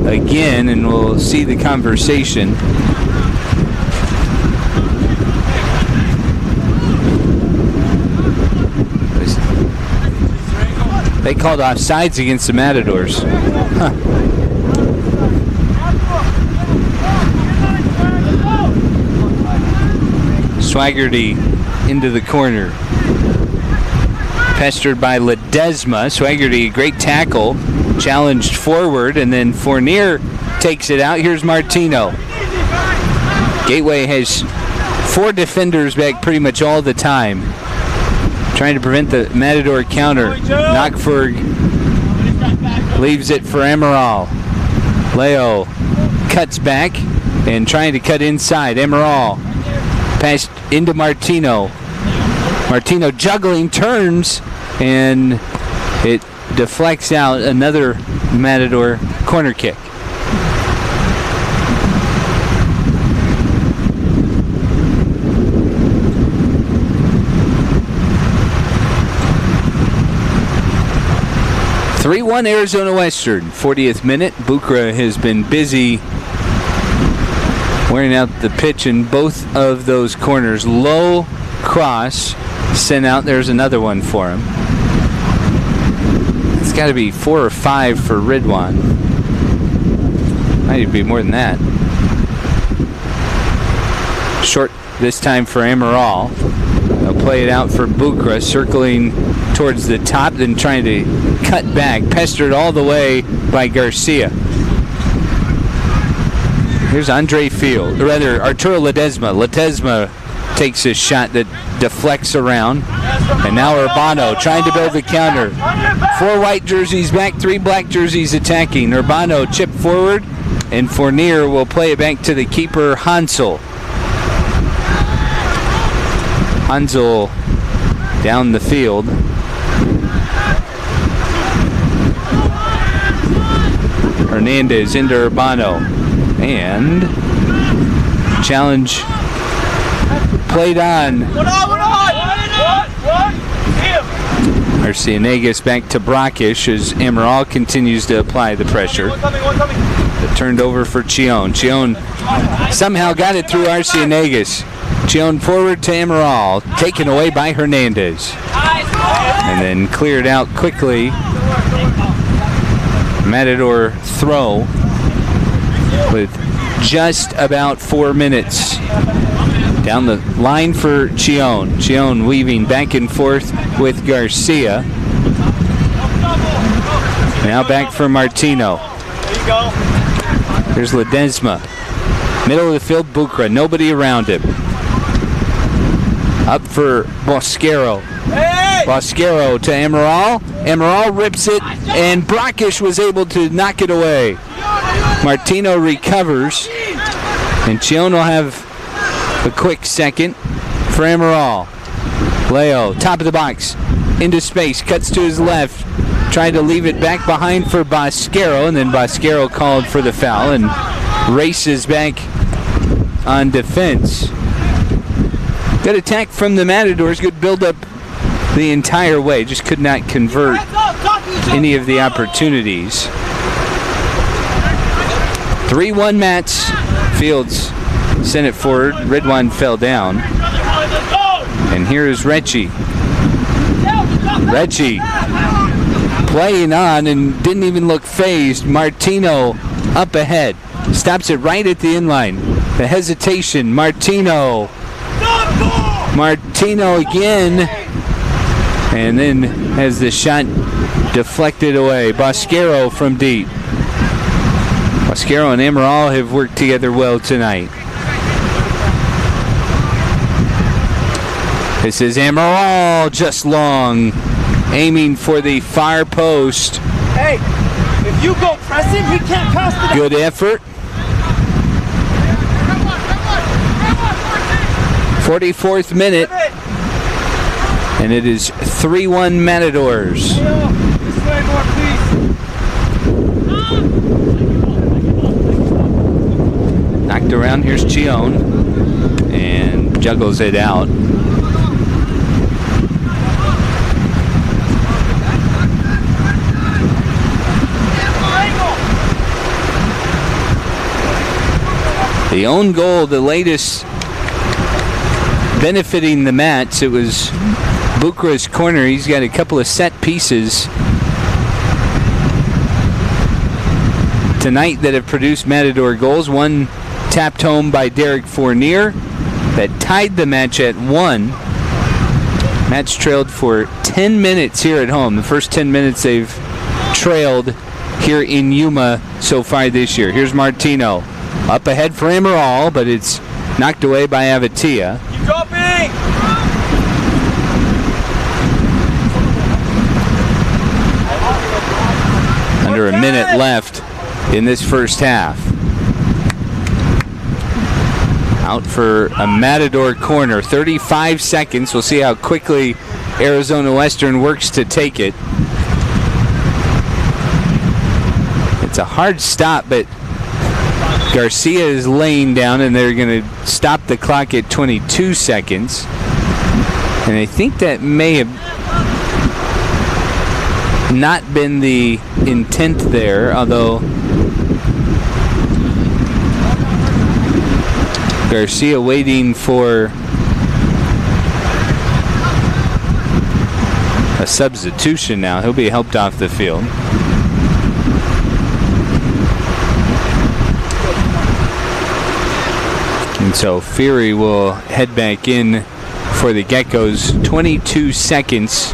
again, and we'll see the conversation. They called offsides against the Matadors. Huh. Swaggerty into the corner. Pestered by Ledesma. Swaggerty, great tackle. Challenged forward, and then Fournier takes it out. Here's Martino. Gateway has 4 defenders back pretty much all the time, trying to prevent the Matador counter. Knockford leaves it for Emerald. Leo cuts back and trying to cut inside. Emerald passed into Martino. Martino juggling, turns, and it deflects out. Another Matador corner kick. (3-1) Arizona Western. 40th minute. Bucra has been busy wearing out the pitch in both of those corners. Low cross sent out. There's another one for him. It's got to be 4 or 5 for Ridwan. Might even be more than that. Short this time for Amaral. They'll play it out for Bucra, circling towards the top, then trying to cut back. Pestered all the way by Garcia. Here's Andre Field, or rather Arturo Ledesma. Ledesma takes a shot that deflects around. And now Urbano trying to build the counter. 4 white jerseys back, 3 black jerseys attacking. Urbano chip forward, and Fournier will play it back to the keeper, Hansel. Hansel down the field. Hernandez into Urbano. And challenge played on. Arciniegas back to Brockish as Amaral continues to apply the pressure. It turned over for Chion. Chion somehow got it through Arciniegas. Chion forward to Amaral, taken away by Hernandez. And then cleared out quickly. Matador throw with just about 4 minutes. Down the line for Chion. Chion weaving back and forth with Garcia. Now back for Martino. There's Ledesma. Middle of the field, Bucra. Nobody around him. Up for Bosquero. Bosquero to Amaral. Amaral rips it, and Brockish was able to knock it away. Martino recovers, and Chion will have a quick second for Amaral. Leo, top of the box, into space, cuts to his left, tried to leave it back behind for Bosquero, and then Bosquero called for the foul and races back on defense. Good attack from the Matadors, good build up the entire way, just could not convert any of the opportunities. 3-1 Mats. Fields sent it forward. Ridwan fell down. And here's Recchi. Recchi playing on and didn't even look phased. Martino up ahead. Stops it right at the inline. The hesitation. Martino again. And then has the shot deflected away. Bosquero from deep. Bosquero and Amaral have worked together well tonight. This is Amaral, just long, aiming for the far post. Hey, if you go pressing, we can't pass the... Good effort. 44th minute. And it is 3-1 Matadors. This way more, please. Knocked around. Here's Chion. And juggles it out. The own goal, the latest benefiting the Mats. It was Bukra's corner. He's got a couple of set pieces tonight that have produced Matador goals. One tapped home by Derek Fournier that tied the match at 1. Mats trailed for 10 minutes here at home. The first 10 minutes they've trailed here in Yuma so far this year. Here's Martino. Up ahead for Amaral, but it's knocked away by Avatia. Keep dropping! Under a minute left in this first half. Out for a Matador corner. 35 seconds. We'll see how quickly Arizona Western works to take it. It's a hard stop, but Garcia is laying down, and they're going to stop the clock at 22 seconds. And I think that may have not been the intent there, although Garcia waiting for a substitution now. He'll be helped off the field. And so Fury will head back in for the Geckos. 22 seconds.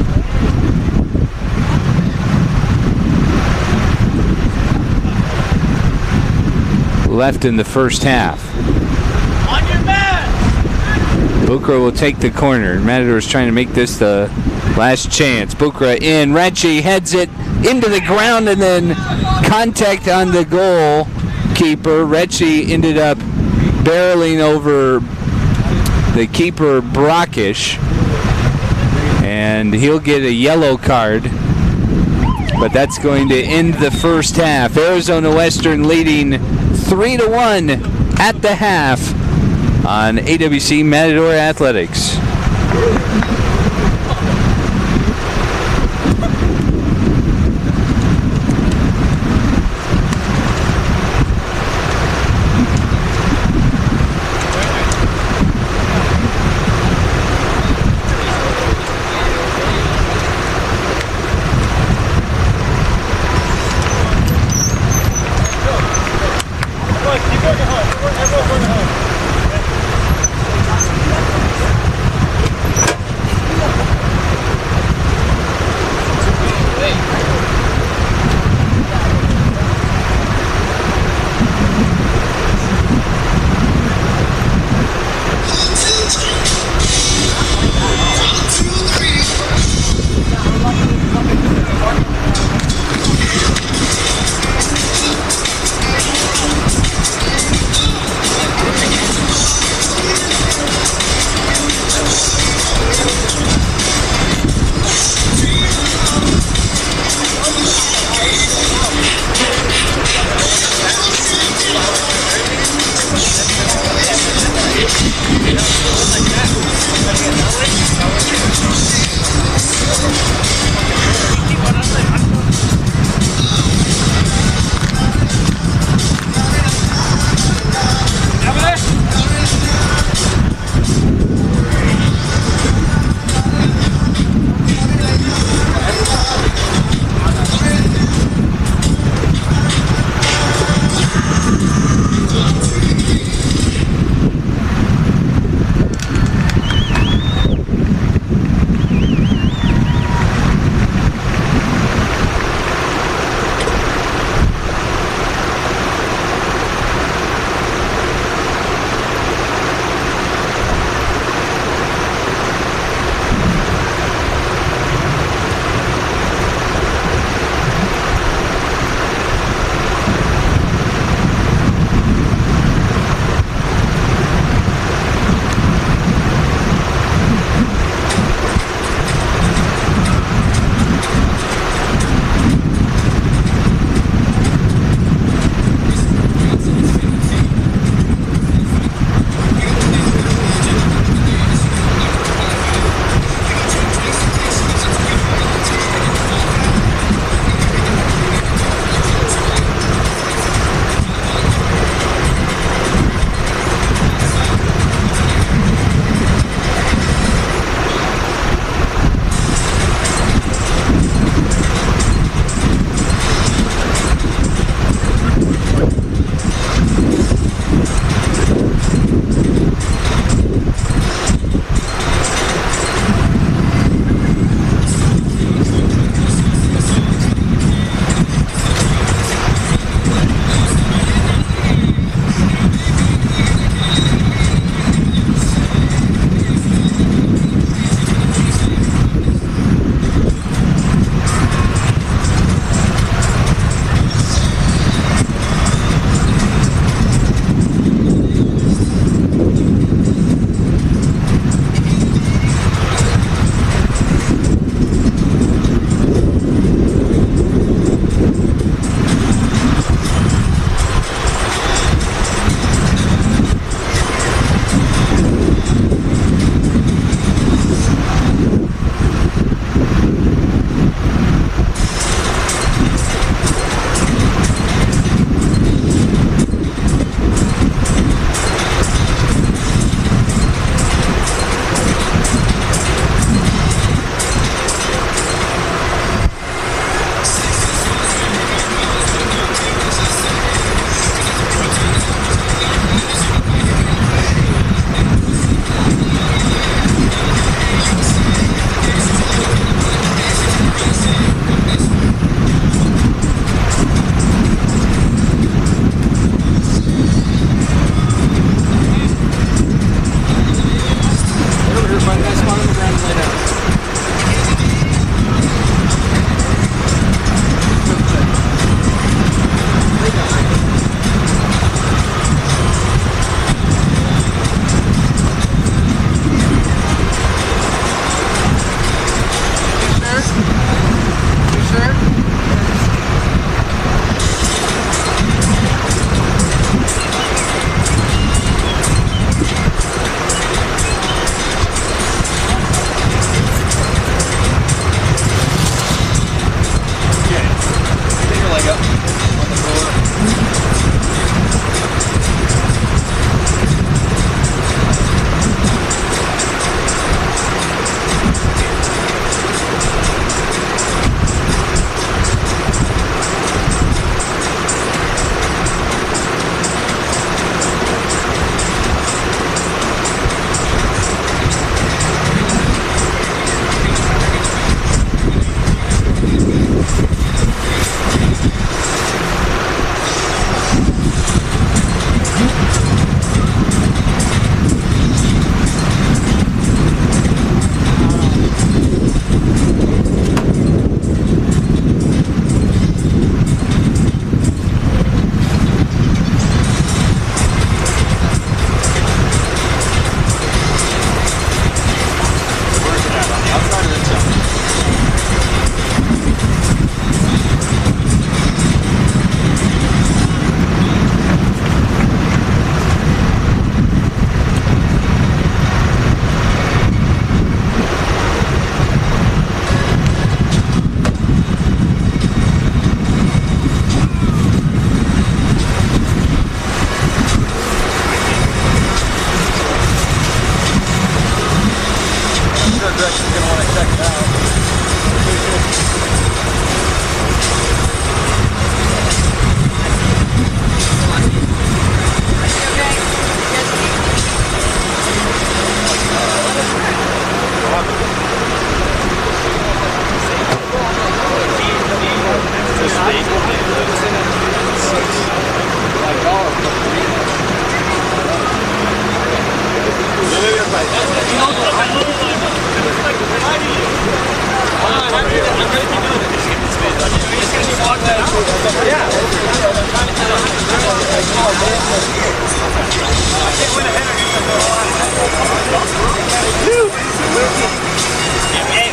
Left in the first half. On your man! Bukra will take the corner. Matador's trying to make this the last chance. Bukra in. Recchi heads it into the ground, and then contact on the goalkeeper. Recchi ended up barreling over the keeper, Brockish, and he'll get a yellow card, but that's going to end the first half. Arizona Western leading 3-1 at the half on AWC Matador Athletics.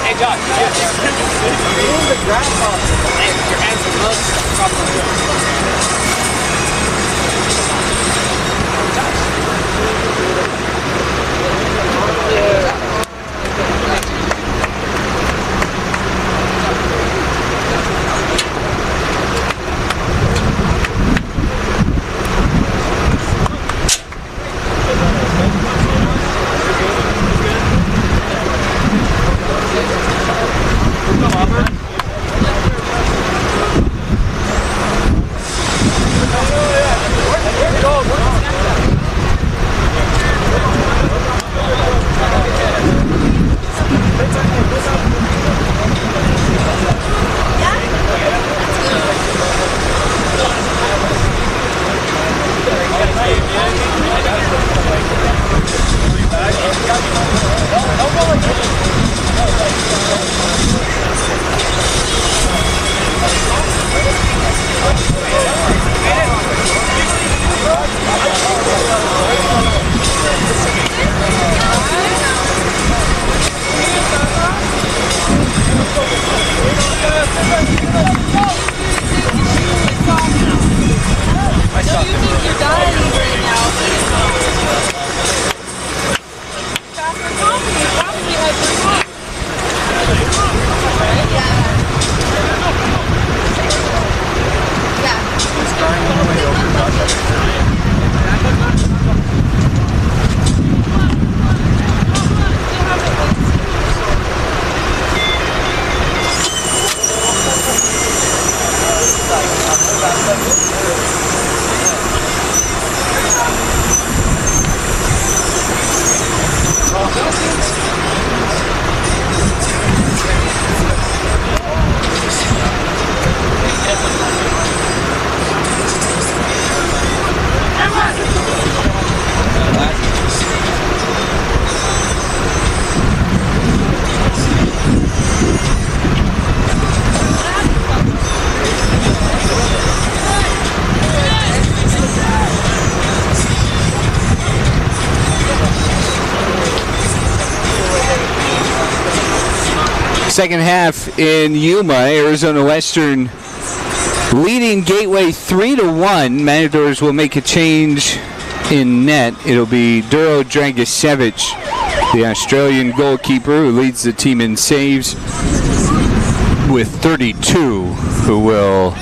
Hey, Josh. Move the grass off. Your hands are close. Second half in Yuma, Arizona Western leading Gateway 3-1. Matadors will make a change in net. It'll be Duro Dragicevic, the Australian goalkeeper who leads the team in saves with 32, who will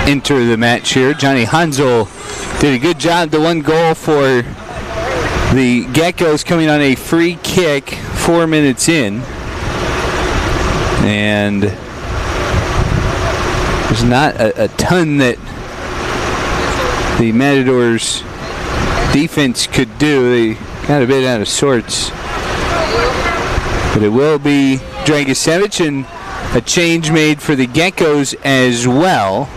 enter the match here. Johnny Hansel did a good job. The one goal for the Geckos coming on a free kick 4 minutes in. And there's not a ton that the Matadors defense could do. They got a bit out of sorts. But it will be Dragicevic, and a change made for the Geckos as well.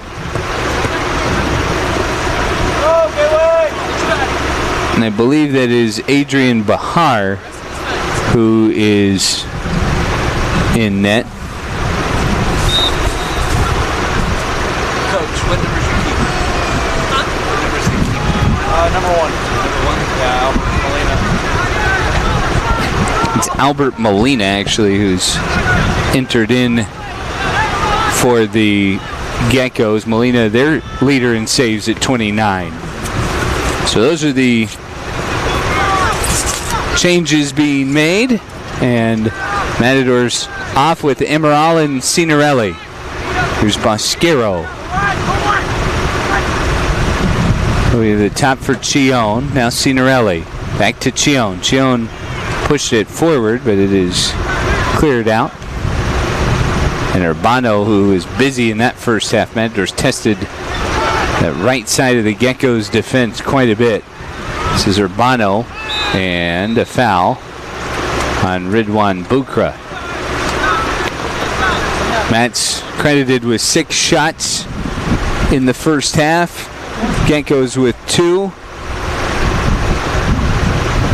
And I believe that is Adrian Bahar who is in net. Coach, what number is your keeper? Huh? What number is the keeper? Number one. Number one? Yeah, Albert Molina. It's Albert Molina, actually, who's entered in for the Geckos. Molina, their leader in saves at 29. So those are the changes being made. And Matadors off with Emerald and Cinerelli. Here's Bosquero. We have the top for Chion. Now Cinerelli. Back to Chion. Chion pushed it forward, but it is cleared out. And Urbano, who is busy in that first half. Matadors tested that right side of the Geckos' defense quite a bit. This is Urbano, and a foul on Ridwan Bukra. Matt's credited with 6 shots in the first half. Geckos with 2.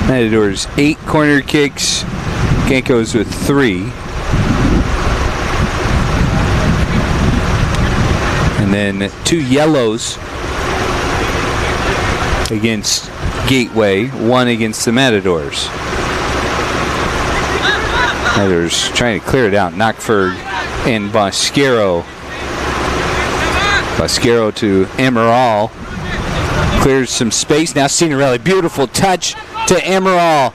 Matadors 8 corner kicks. Geckos with 3. And then 2 yellows against Gateway, 1 against the Matadors. Matadors trying to clear it out. Knockford and Bosquero. Bosquero to Amaral. Clears some space. Now Signorelli. Beautiful touch to Amaral.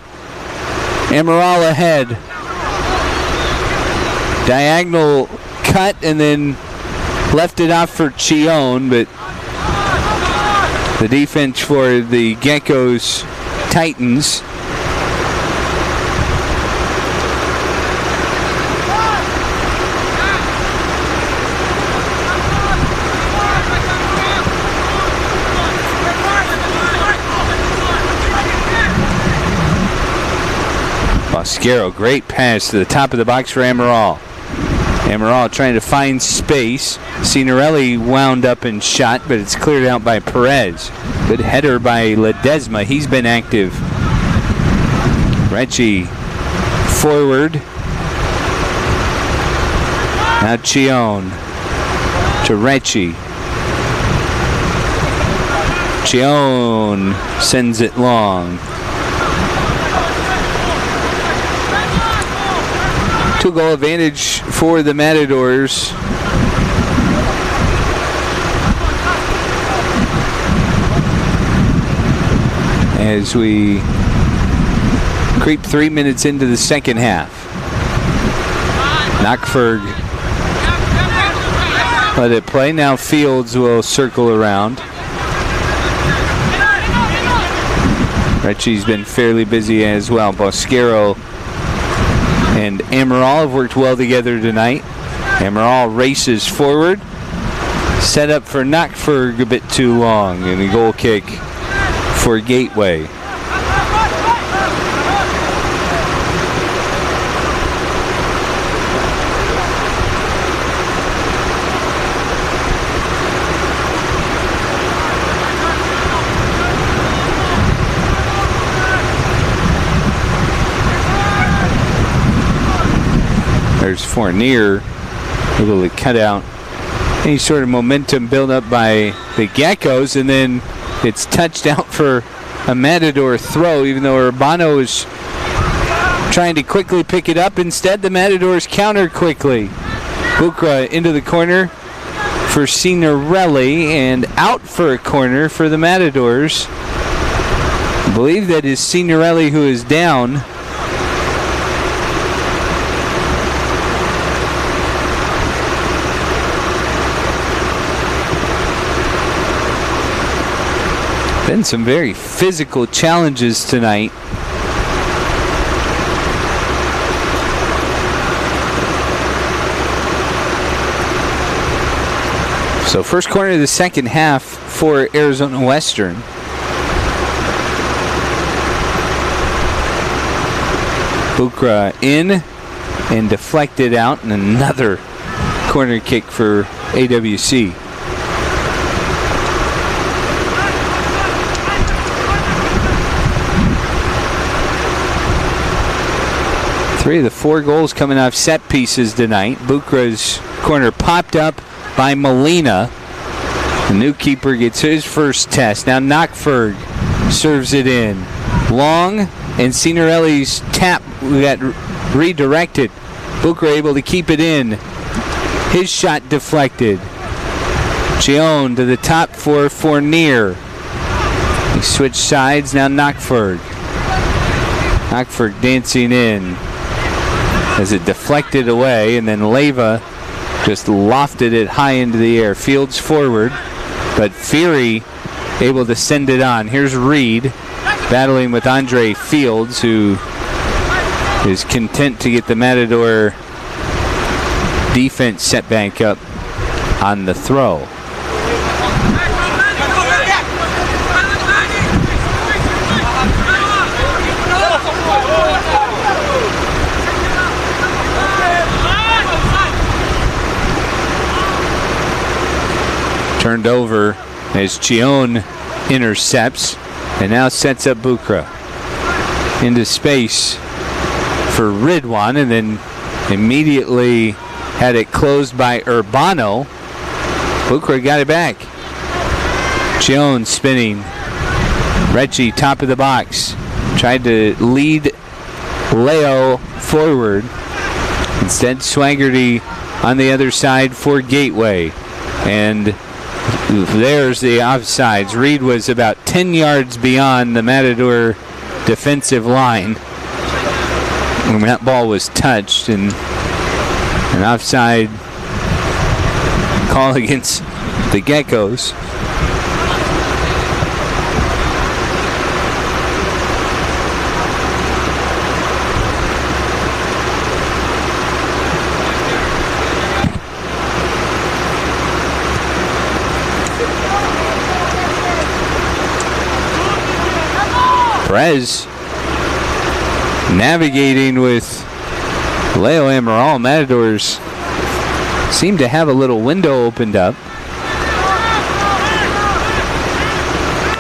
Amaral ahead. Diagonal cut and then left it off for Chion, but the defense for the Geckos tightens. Bosquero, great pass to the top of the box for Amaral. Amaral trying to find space. Signorelli wound up and shot, but it's cleared out by Perez. Good header by Ledesma. He's been active. Recchi forward. Now Chion to Recchi. Chion sends it long. 2-goal advantage for the Matadors. As we creep 3 minutes into the second half. Knockford let it play. Now Fields will circle around. Recchi's been fairly busy as well. Bosquero and Amaral have worked well together tonight. Amaral races forward. Set up for Knockford a bit too long, and a goal kick for Gateway. There's Fournier able to cut out any sort of momentum built up by the Geckos, and then it's touched out for a Matador throw, even though Urbano is trying to quickly pick it up. Instead, the Matadors counter quickly. Bucra into the corner for Signorelli, and out for a corner for the Matadors. I believe that is Signorelli who is down. Been some very physical challenges tonight. So first corner of the second half for Arizona Western. Bucra in and deflected out, and another corner kick for AWC. Three of the 4 goals coming off set pieces tonight. Bucra's corner popped up by Molina. The new keeper gets his first test. Now Knockford serves it in. Long, and Signorelli's tap got redirected. Bucra able to keep it in. His shot deflected. Chion to the top for Fournier. He switched sides. Now Knockford. Knockford dancing in as it deflected away, and then Leyva just lofted it high into the air. Fields forward, but Fury able to send it on. Here's Reed battling with Andre Fields, who is content to get the Matador defense set back up on the throw. Turned over as Chion intercepts and now sets up Bucra into space for Ridwan, and then immediately had it closed by Urbano. Bucra got it back. Chion spinning Retchie, top of the box, tried to lead Leo forward. Instead, Swaggerty on the other side for Gateway. And there's the offsides. Reed was about 10 yards beyond the Matador defensive line when that ball was touched, and an offside call against the Geckos. Perez navigating with Leo Amaral. Matadors seem to have a little window opened up,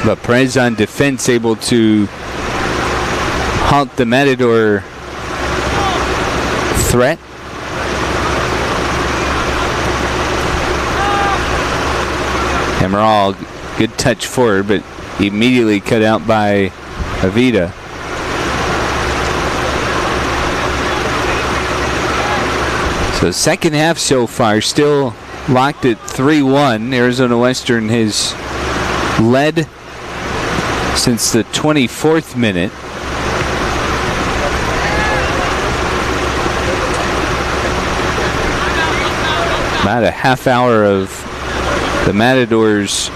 but Perez on defense able to halt the Matador threat. Amaral, good touch forward, but immediately cut out by Avita. So second half so far, still locked at 3-1. Arizona Western has led since the 24th minute. About a half hour of the Matadors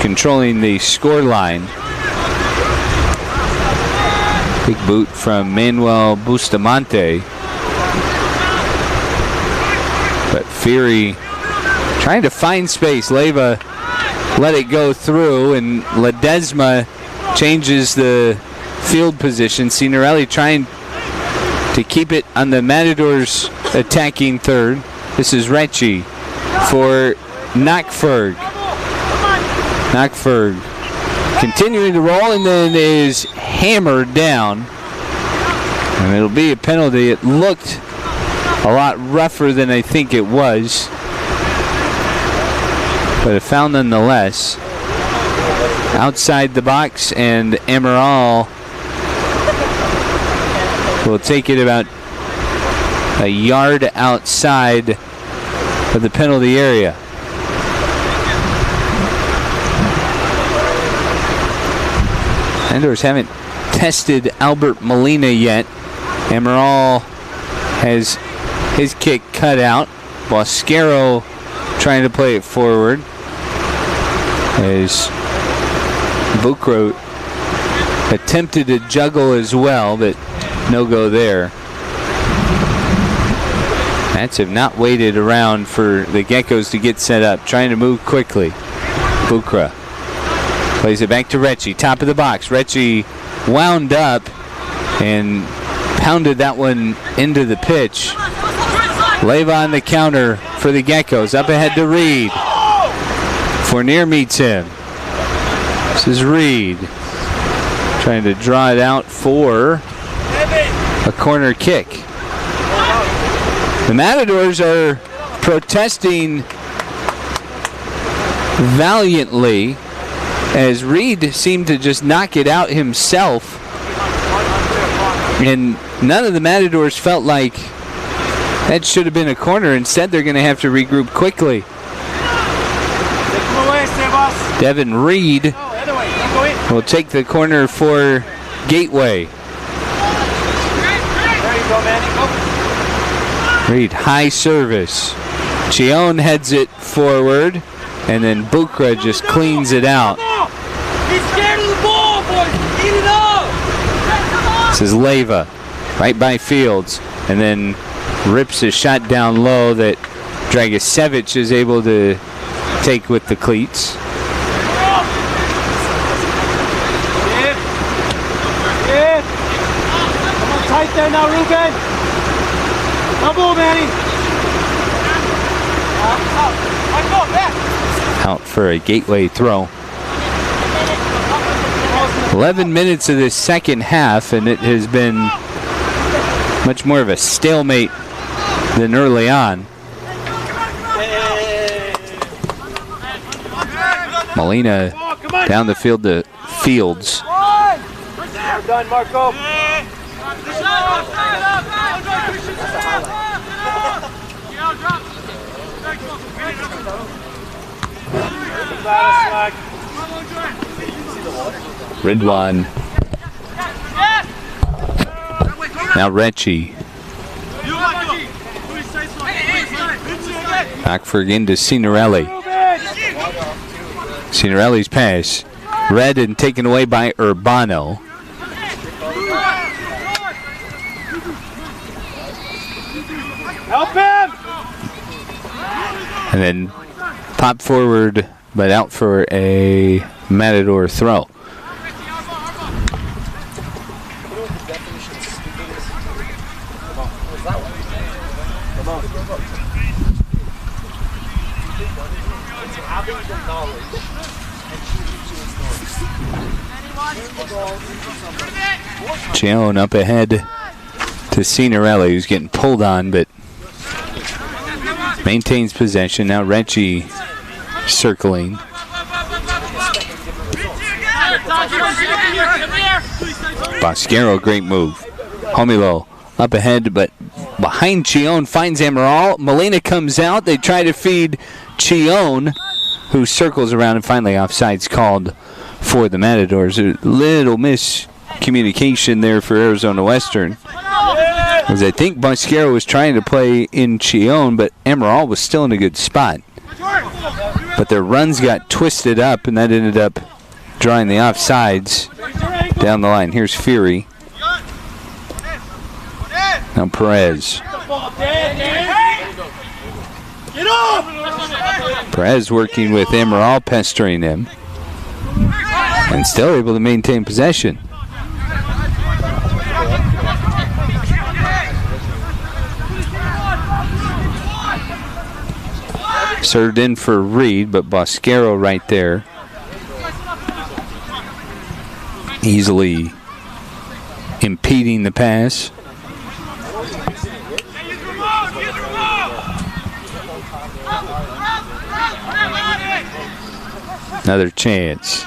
controlling the score line. Big boot from Manuel Bustamante. But Fury trying to find space. Leyva let it go through, and Ledesma changes the field position. Signorelli trying to keep it on the Matadors attacking third. This is Retchie for Knockford. Knockford continuing to roll, and then is hammered down. And it'll be a penalty. It looked a lot rougher than I think it was, but a foul nonetheless. Outside the box, and Amaral will take it about a yard outside of the penalty area. Matadors haven't tested Albert Molina yet. Amaral has his kick cut out. Bosquero trying to play it forward as Bucro attempted to juggle as well, but no go there. Mats have not waited around for the Geckos to get set up, trying to move quickly. Bucra plays it back to Retchie, top of the box. Retchie wound up and pounded that one into the pitch. Leyva on the counter for the Geckos. Up ahead to Reed. Fournier meets him. This is Reed trying to draw it out for a corner kick. The Matadors are protesting valiantly as Reed seemed to just knock it out himself. And none of the Matadors felt like that should have been a corner. Instead, they're going to have to regroup quickly. Devin Reed will take the corner for Gateway. Reed, high service. Chion heads it forward, and then Bucra just cleans it out. He's scared of the ball, boys. Eat it up. This is Leyva, right by Fields, and then rips a shot down low that Dragicevic is able to take with the cleats. Come on, tight there now, Ruben. Come on, Manny. Out for a Gateway throw. 11 minutes of this second half, and it has been much more of a stalemate than early on. Molina down the field to Fields. We're done, Marco. Ridwan. Now Recchi. Ockford into Signorelli. Signorelli's pass. Read and taken away by Urbano. Help him! And then pop forward, but out for a Matador throw. Gion up ahead to Signorelli, who's getting pulled on, but maintains possession. Now Recchi circling. Bosquero, great move. Homilo up ahead, but behind Gion, finds Amaral. Molina comes out. They try to feed Gion, who circles around, and finally offside's called for the Matadors. A little miscommunication there for Arizona Western, because I think Bosquero was trying to play in Gion, but Amaral was still in a good spot. But their runs got twisted up, and that ended up drawing the offsides down the line. Here's Fury. Now Perez. Perez working with Amaral, pestering him, and still able to maintain possession. Served in for Reed, but Bosquero right there. Easily impeding the pass. Another chance.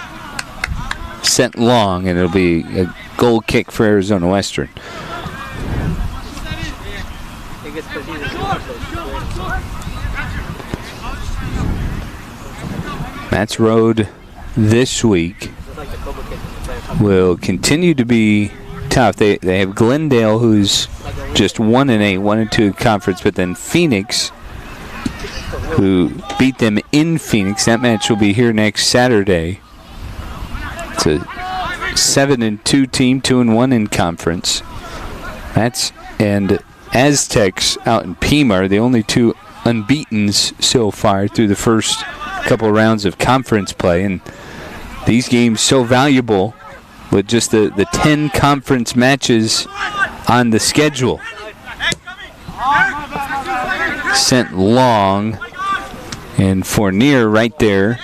Sent long, and it'll be a goal kick for Arizona Western. Matt's road this week will continue to be tough. They have Glendale, who's just 1-8, 1-2 conference, but then Phoenix, who beat them in Phoenix. That match will be here next Saturday. It's a 7-2 team, 2-1 in conference. And Aztecs out in Pima are the only two unbeatens so far through the first couple rounds of conference play. And these games so valuable with just the 10 conference matches on the schedule. Sent long, and Fournier right there.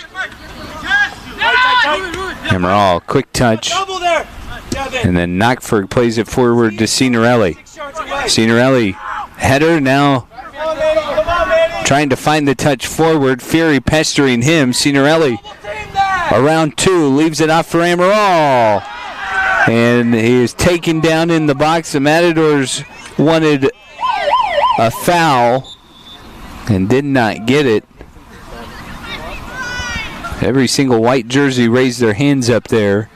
Amaral, quick touch, and then Knockford plays it forward to Signorelli. Signorelli, header now, trying to find the touch forward. Fury pestering him. Signorelli around two, leaves it off for Amaral, and he is taken down in the box. The Matadors wanted a foul and did not get it. Every single white jersey raised their hands up there.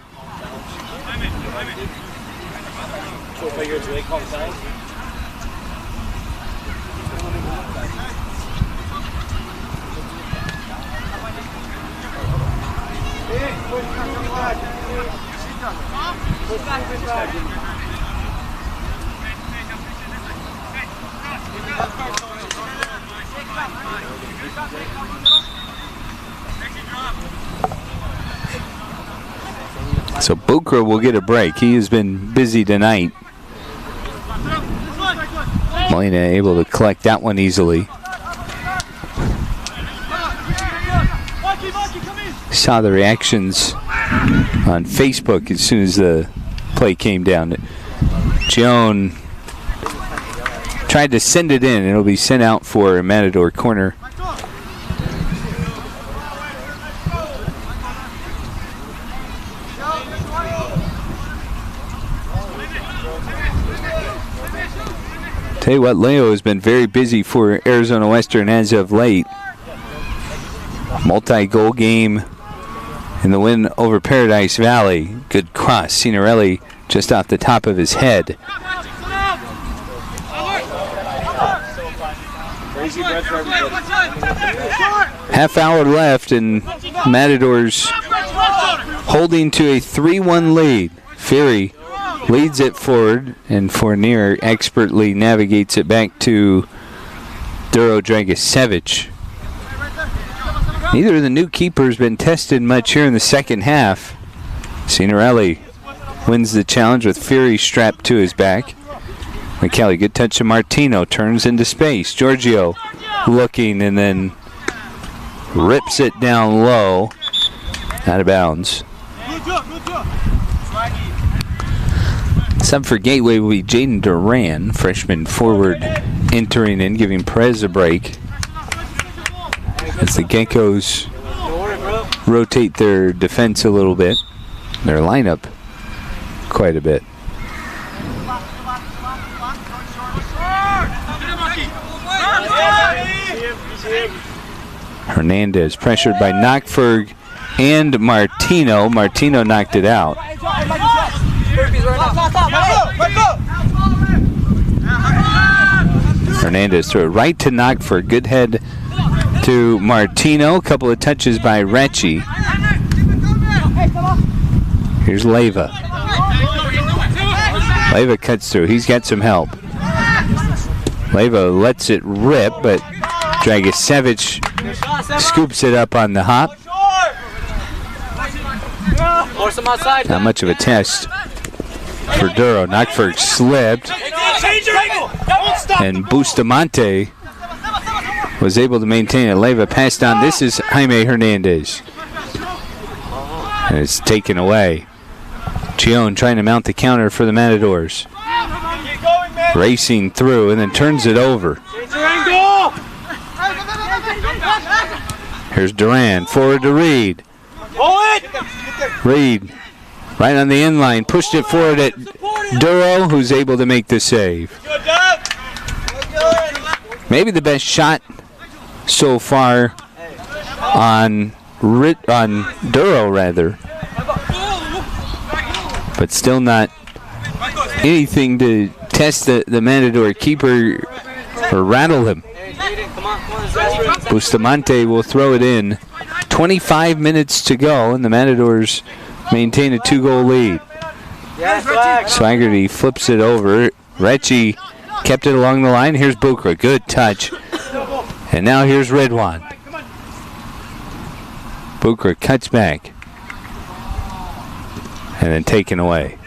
So Buchra will get a break. He has been busy tonight. Molina able to collect that one easily. Saw the reactions on Facebook as soon as the play came down. Gion tried to send it in. It'll be sent out for a Matador corner. Tell you what, Leo has been very busy for Arizona Western as of late. Multi-goal game in the win over Paradise Valley. Good cross. Signorelli just off the top of his head. Half hour left and Matadors holding to a 3-1 lead. Fury leads it forward and Fournier expertly navigates it back to Duro Dragicevic. Neither of the new keepers been tested much here in the second half. Signorelli wins the challenge with Fury strapped to his back. McKelly, good touch to Martino, turns into space. Giorgio looking and then rips it down low, out of bounds. Sub for Gateway will be Jaden Duran, freshman forward, entering in, giving Perez a break. As the Geckos rotate their defense a little bit, their lineup quite a bit. Hernandez pressured by Knockferg and Martino. Martino knocked it out. Hernandez threw it right to Knockferg. Good head to Martino. A couple of touches by Recchi. Here's Leyva. Leyva cuts through. He's got some help. Leyva lets it rip, but Dragicevic scoops it up on the hop. Not much of a test for Duro. Knockferg slipped. And Bustamante was able to maintain it. Leyva passed on. This is Jaime Hernandez. And it's taken away. Chion trying to mount the counter for the Matadors. Racing through and then turns it over. Here's Duran, forward to Reed. Reed, right on the end line, pushed it forward at Duro, who's able to make the save. Maybe the best shot so far on Duro, rather. But still not anything to test the Matador keeper or rattle him. Bustamante will throw it in. 25 minutes to go, and the Matadors maintain a 2-goal lead. Swaggerty flips it over. Recchi kept it along the line. Here's Bukra. Good touch. And now here's Redwan. Bukra cuts back. And then taken away.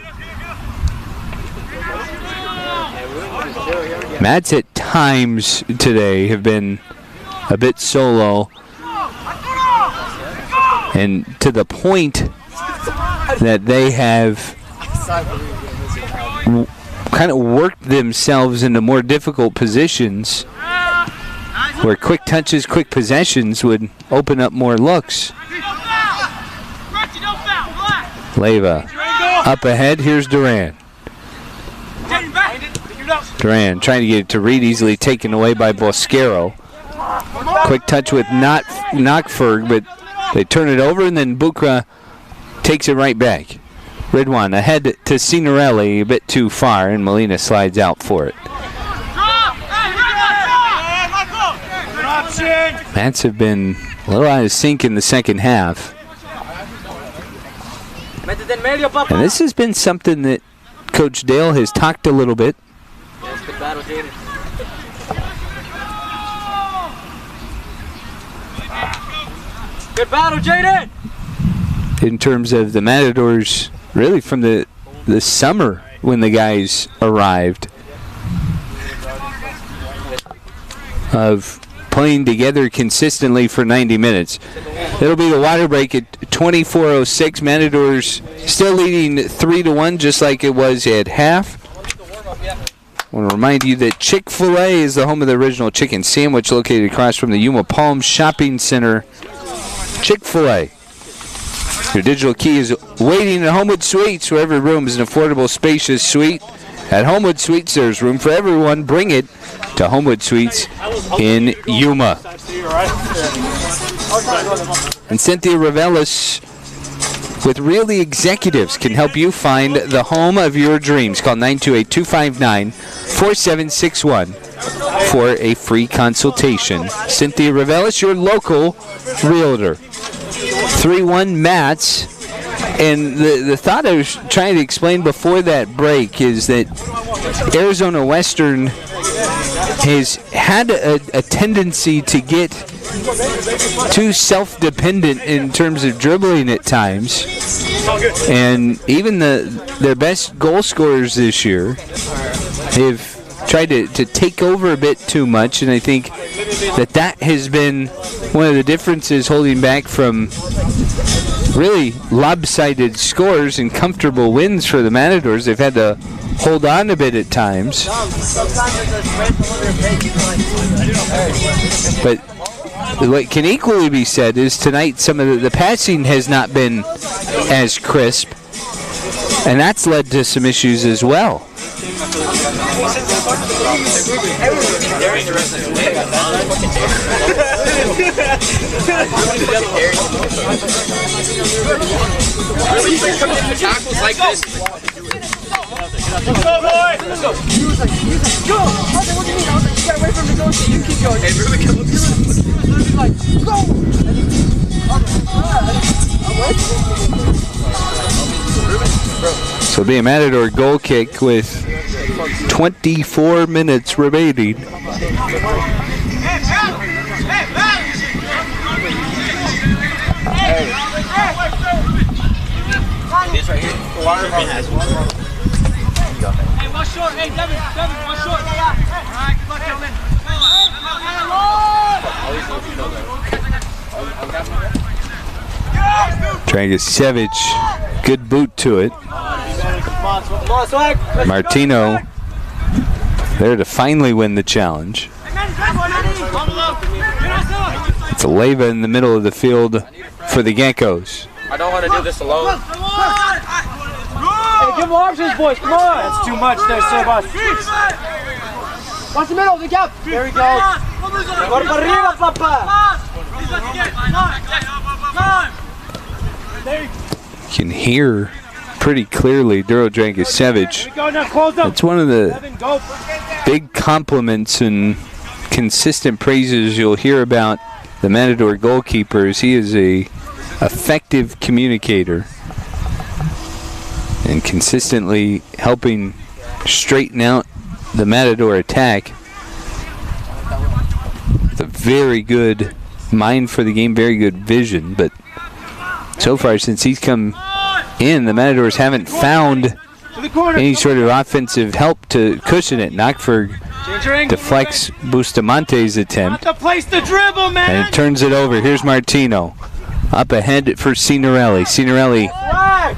Mats at times today have been a bit solo, and to the point that they have kind of worked themselves into more difficult positions where quick touches, quick possessions would open up more looks. Leyva up ahead. Here's Duran. Duran trying to get it to Reed, easily taken away by Bosquero. Quick touch with Knockferg, but they turn it over, and then Bukra takes it right back. Redwan ahead to Signorelli, a bit too far, and Molina slides out for it. Mats have been a little out of sync in the second half. And this has been something that Coach Dale has talked a little bit. Good battle, Jaden! In terms of the Matadors, really from the summer when the guys arrived, of playing together consistently for 90 minutes. It'll be the water break at 24:06. Matadors still leading 3-1, just like it was at half. I want to remind you that Chick-fil-A is the home of the original chicken sandwich, located across from the Yuma Palm Shopping Center. Chick-fil-A. Your digital key is waiting at Homewood Suites, where every room is an affordable, spacious suite At Homewood Suites, there's room for everyone. Bring it to Homewood Suites in Yuma. And Cynthia Ravelis with Really Executives can help you find the home of your dreams. Call 928-259-4761 for a free consultation. Cynthia Ravelis, your local realtor. 3-1 Mats. And the thought I was trying to explain before that break is that Arizona Western has had a tendency to get too self-dependent in terms of dribbling at times. And even their best goal scorers this year have tried to take over a bit too much, and I think that has been one of the differences holding back from really lopsided scores and comfortable wins for the Matadors. They've had to hold on a bit at times. But what can equally be said is tonight some of the passing has not been as crisp, and that's led to some issues as well. Tackles like this. Let's go, boy! Let's go! He was like, go! I was like, what do you mean? I was like, you gotta wait for him to go, so you keep going. Hey, really come up. He was literally like, go! So it'll be a Matador goal kick with 24 minutes remaining. This right here. The water has one. Hey, one short. Hey, Devin, one short. All right, good luck, gentlemen. Dragicevic, good boot to it. Martino there to finally win the challenge. It's a Leyva in the middle of the field for the Geckos. I don't want to do this alone. Hey, give him options, boys. Come on. That's too much there, Sebas. Watch the middle, the gap. There he goes. You can hear pretty clearly Duro Dragicevic. That's one of the big compliments and consistent praises you'll hear about the Matador goalkeepers. He is a effective communicator and consistently helping straighten out the Matador attack. It's a very good mind for the game, very good vision, but so far since he's come in, the Matadors haven't found any sort of offensive help to cushion it. Knockford deflects Bustamante's attempt, and it turns it over. Here's Martino. Up ahead for Signorelli. Signorelli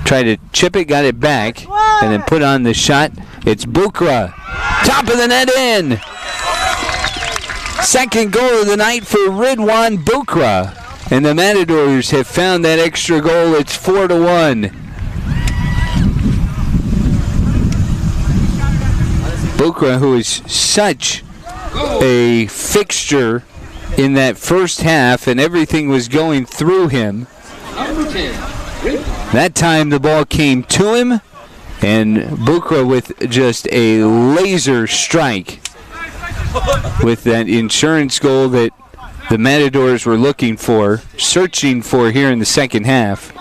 tried to chip it, got it back, and then put on the shot. It's Bukra. Top of the net in. Second goal of the night for Ridwan Bukra. And the Matadors have found that extra goal. It's 4-1. Bukra, who is such a fixture in that first half, and everything was going through him. That time the ball came to him, and Bukra with just a laser strike with that insurance goal that the Matadors were looking for, searching for here in the second half.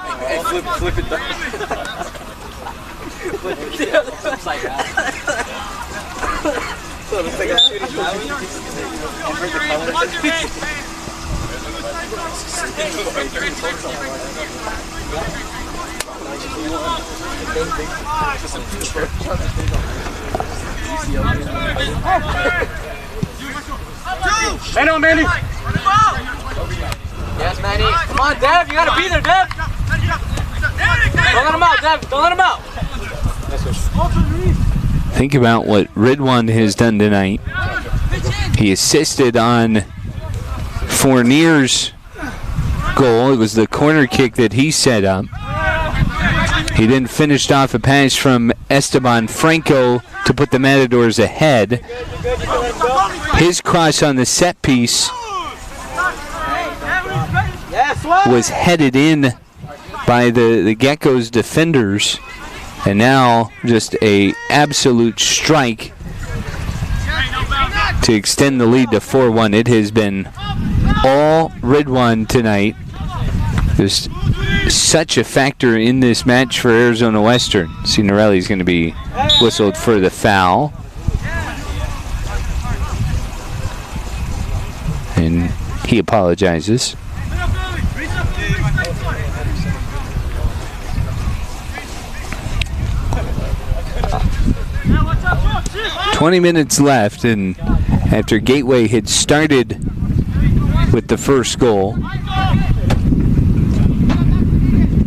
Flip it down. Man on, Mandy. Yes, Manny. Come on, Dev. You gotta be there, Dev. Don't let him out, Dev. Don't let him out. Think about what Ridwan has done tonight. He assisted on Fournier's goal. It was the corner kick that he set up. He then finished off a pass from Esteban Franco to put the Matadors ahead. His cross on the set piece was headed in by the Geckos defenders, and now just a absolute strike to extend the lead to 4-1. It has been all Ridwan tonight. Just such a factor in this match for Arizona Western. Signorelli is going to be whistled for the foul. And he apologizes. "20 minutes left, and after Gateway had started with the first goal,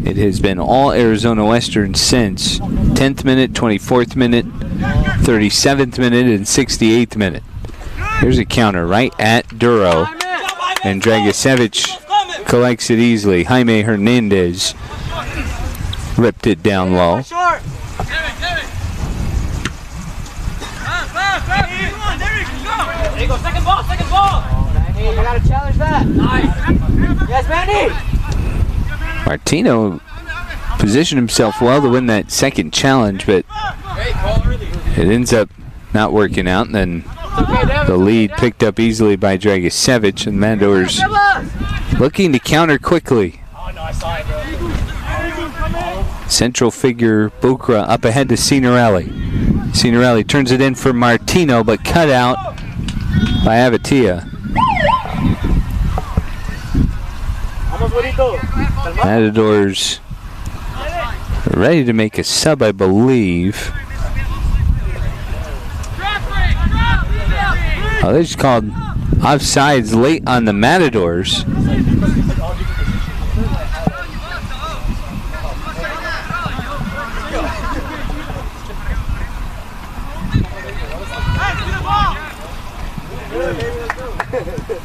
it has been all Arizona Western since. 10th minute, 24th minute, 37th minute, and 68th minute. Here's a counter right at Duro, and Dragicevic collects it easily. Jaime Hernandez ripped it down low. There you go, second ball, second ball. You gotta challenge that. Nice. Yes, Mandy. Martino positioned himself well to win that second challenge, but it ends up not working out, and then the lead picked up easily by Dragicevic, and Matadors looking to counter quickly. Central figure Bucra up ahead to Signorelli. Signorelli turns it in for Martino, but cut out by Avatia. Matadors are ready to make a sub, I believe. Oh, they just called offsides late on the Matadors.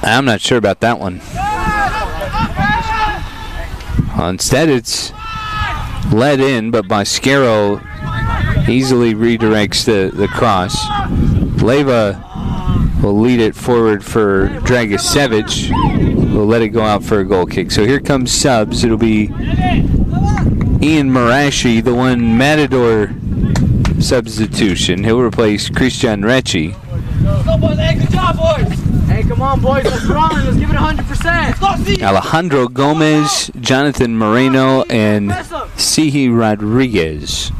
I'm not sure about that one. Instead, it's led in, but Bosquero easily redirects the cross. Leyva will lead it forward for Dragicevic. We'll let it go out for a goal kick. So here comes subs. It'll be Ian Marashi, the one Matador substitution. He'll replace Christian Recci. Go, boys. Hey, good job, boys. Hey, come on, boys. Let's run. Let's give it 100%. Alejandro Gomez, Jonathan Moreno, and Sihi Rodriguez.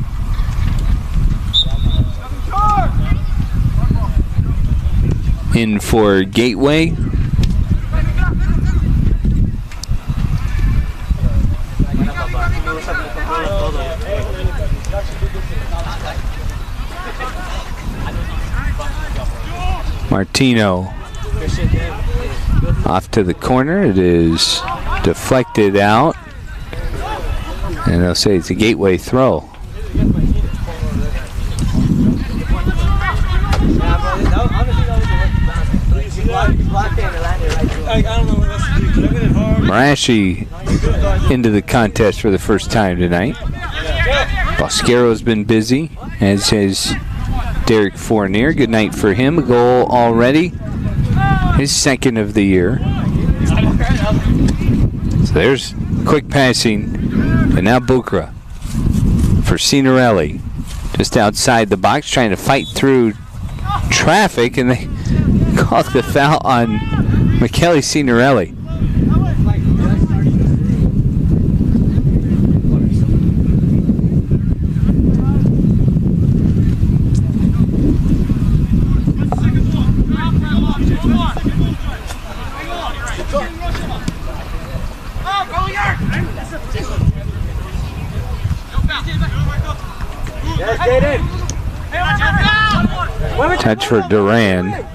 In for Gateway. Martino off to the corner. It is deflected out, and they'll say it's a Gateway throw. Marashi into the contest for the first time tonight. Bosquero's been busy, as has Derek Fournier. Good night for him. A goal already. His second of the year. So there's quick passing. And now Bucra for Signorelli. Just outside the box, trying to fight through traffic, and they called the foul on Michele Signorelli. Touch for Duran.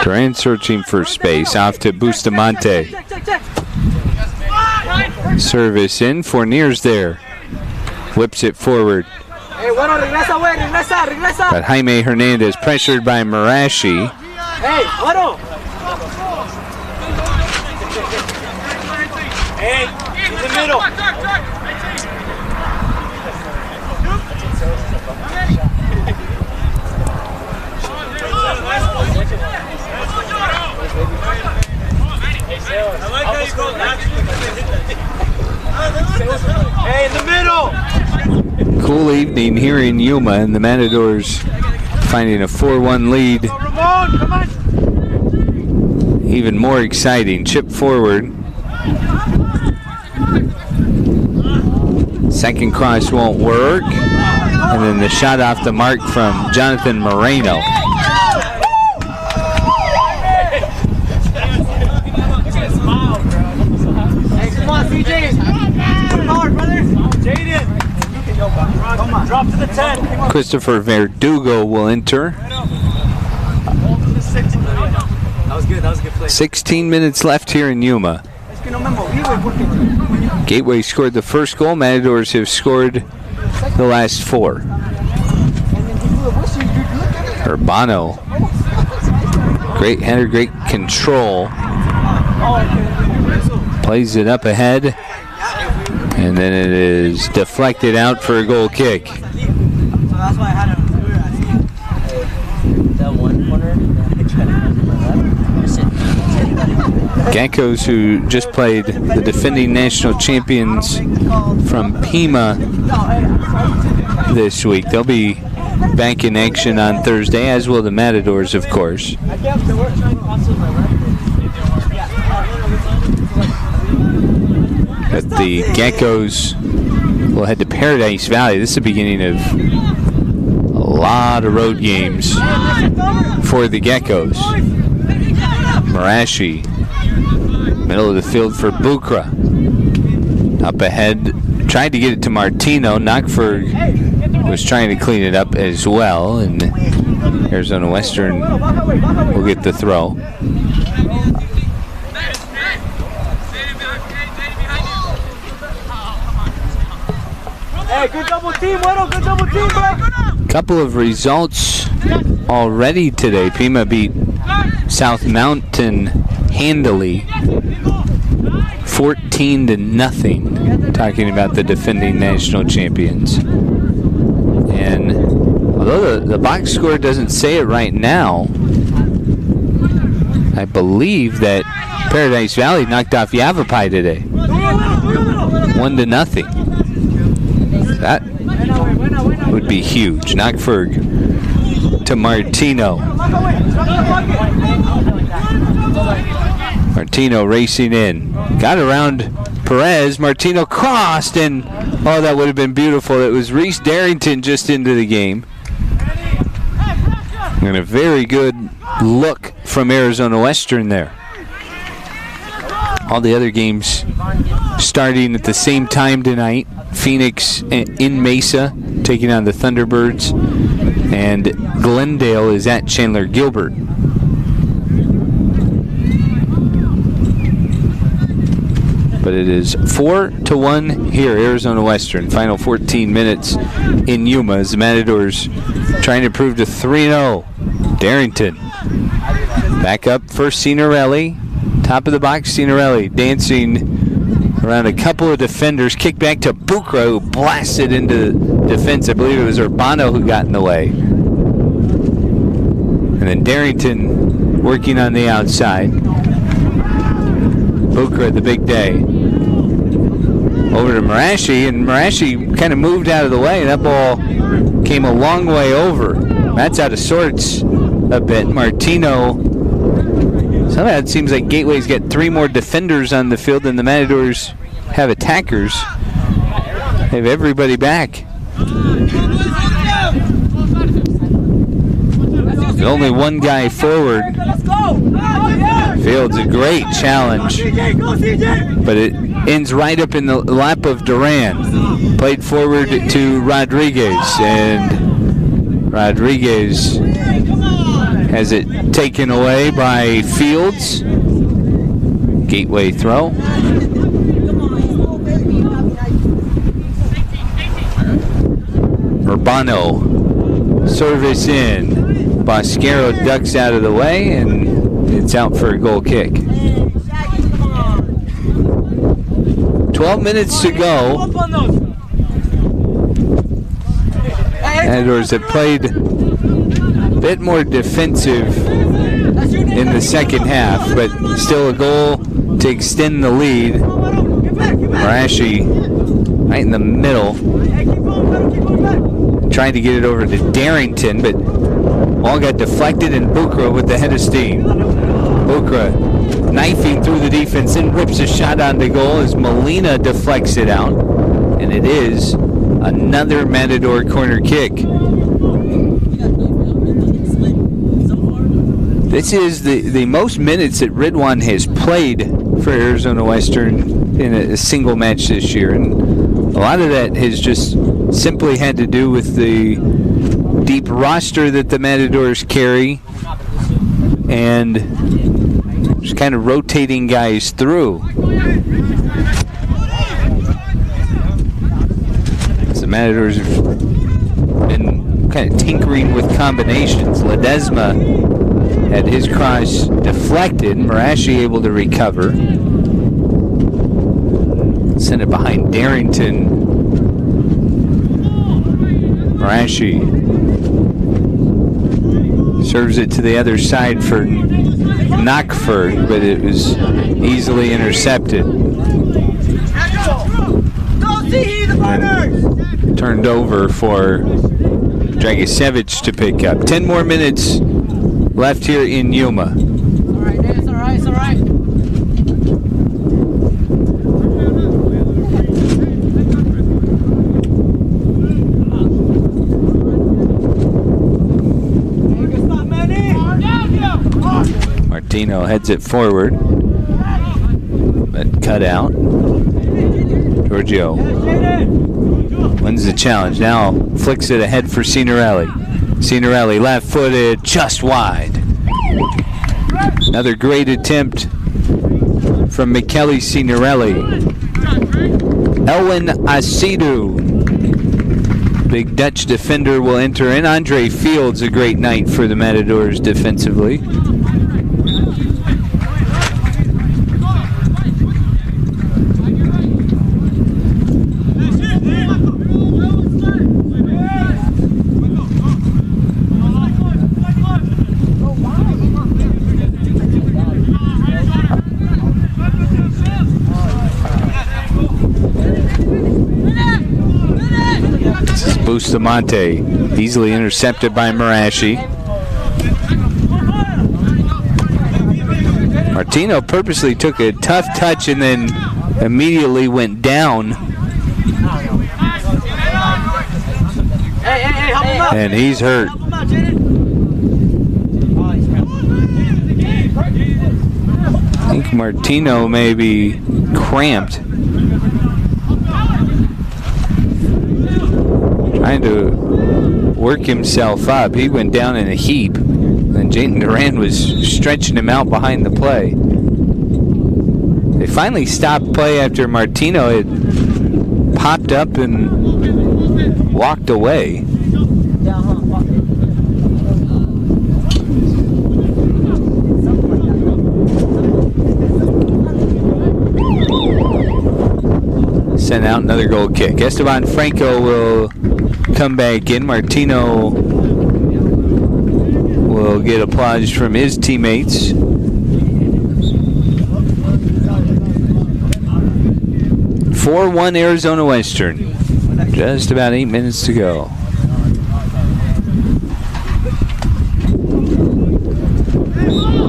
Duran searching for space. Off to Bustamante. Service in. Fournier's there. Whips it forward. But Jaime Hernandez pressured by Marashi. Hey, in the middle. happening here in Yuma, and the Matadors finding a 4-1 lead. Even more exciting. Chip forward. Second cross won't work. And then the shot off the mark from Jonathan Moreno. Drop to the 10. Christopher Verdugo will enter. That was good. That was a good play. 16 minutes left here in Yuma. Gateway scored the first goal. Matadors have scored the last 4. Urbano. Great header, great control. Plays it up ahead. And then it is deflected out for a goal kick. Geckos, who just played the defending national champions from Pima this week, they'll be back in action on Thursday, as will the Matadors, of course. But the Geckos will head to Paradise Valley. This is the beginning of a lot of road games for the Geckos. Marashi, middle of the field for Bukra. Up ahead, tried to get it to Martino. Knockford was trying to clean it up as well, and Arizona Western will get the throw. Hey, good double team, Widow. Good double team, bro. Couple of results already today. Pima beat South Mountain handily, 14-0. Talking about the defending national champions. And although the box score doesn't say it right now, I believe that Paradise Valley knocked off Yavapai today, 1-0. That would be huge. Knockford to Martino. Martino racing in. Got around Perez. Martino crossed, and oh, that would have been beautiful. It was Reese Darrington just into the game. And a very good look from Arizona Western there. All the other games starting at the same time tonight. Phoenix in Mesa taking on the Thunderbirds, and Glendale is at Chandler Gilbert. But it is 4-1 here, Arizona Western. Final 14 minutes in Yuma as the Matadors trying to improve to 3-0. Darrington back up for Cinerelli. Top of the box, Cinerelli dancing around a couple of defenders. Kick back to Bukra, who blasted into defense. I believe it was Urbano who got in the way. And then Darrington working on the outside. Bukra, the big day. Over to Marashi, and Marashi kind of moved out of the way, and that ball came a long way over. That's out of sorts a bit. Martino, somehow it seems like Gateway's got 3 more defenders on the field than the Matadors have attackers. They have everybody back. There's only one guy forward. Fields a great challenge, but it ends right up in the lap of Duran. Played forward to Rodriguez, and Rodriguez has it taken away by Fields. Gateway throw. Urbano, service in. Bosquero ducks out of the way, and it's out for a goal kick. 12 minutes to go. Matadors have played a bit more defensive in the second half, but still a goal to extend the lead. Marashi right in the middle. trying to get it over to Darrington, but ball got deflected, and Bukra with the head of steam. Bukra knifing through the defense and rips a shot on the goal as Molina deflects it out, and it is another Matador corner kick. This is the most minutes that Ridwan has played for Arizona Western in a single match this year, and a lot of that has just simply had to do with the deep roster that the Matadors carry and just kind of rotating guys through. The Matadors have been kind of tinkering with combinations. Ledesma had his cross deflected. Marashi able to recover. Send it behind Darrington. Marashi serves it to the other side for Knockford, but it was easily intercepted. And turned over for Dragicevic to pick up. 10 more minutes left here in Yuma. All right, it's all right, it's all right. Martino heads it forward, but cut out. Giorgio wins the challenge. Now flicks it ahead for Signorelli. Signorelli left-footed, just wide. Another great attempt from Michele Signorelli. Elwin Asidu, big Dutch defender, will enter in. Andre Fields, a great night for the Matadors defensively. Bustamante easily intercepted by Marashi. Martino purposely took a tough touch and then immediately went down. And he's hurt. I think Martino may be cramped. Trying to work himself up. He went down in a heap, and Jayden Duran was stretching him out behind the play. They finally stopped play after Martino had popped up and walked away. Send out another goal kick. Esteban Franco will come back in. Martino will get applause from his teammates. 4-1 Arizona Western. Just about 8 minutes to go.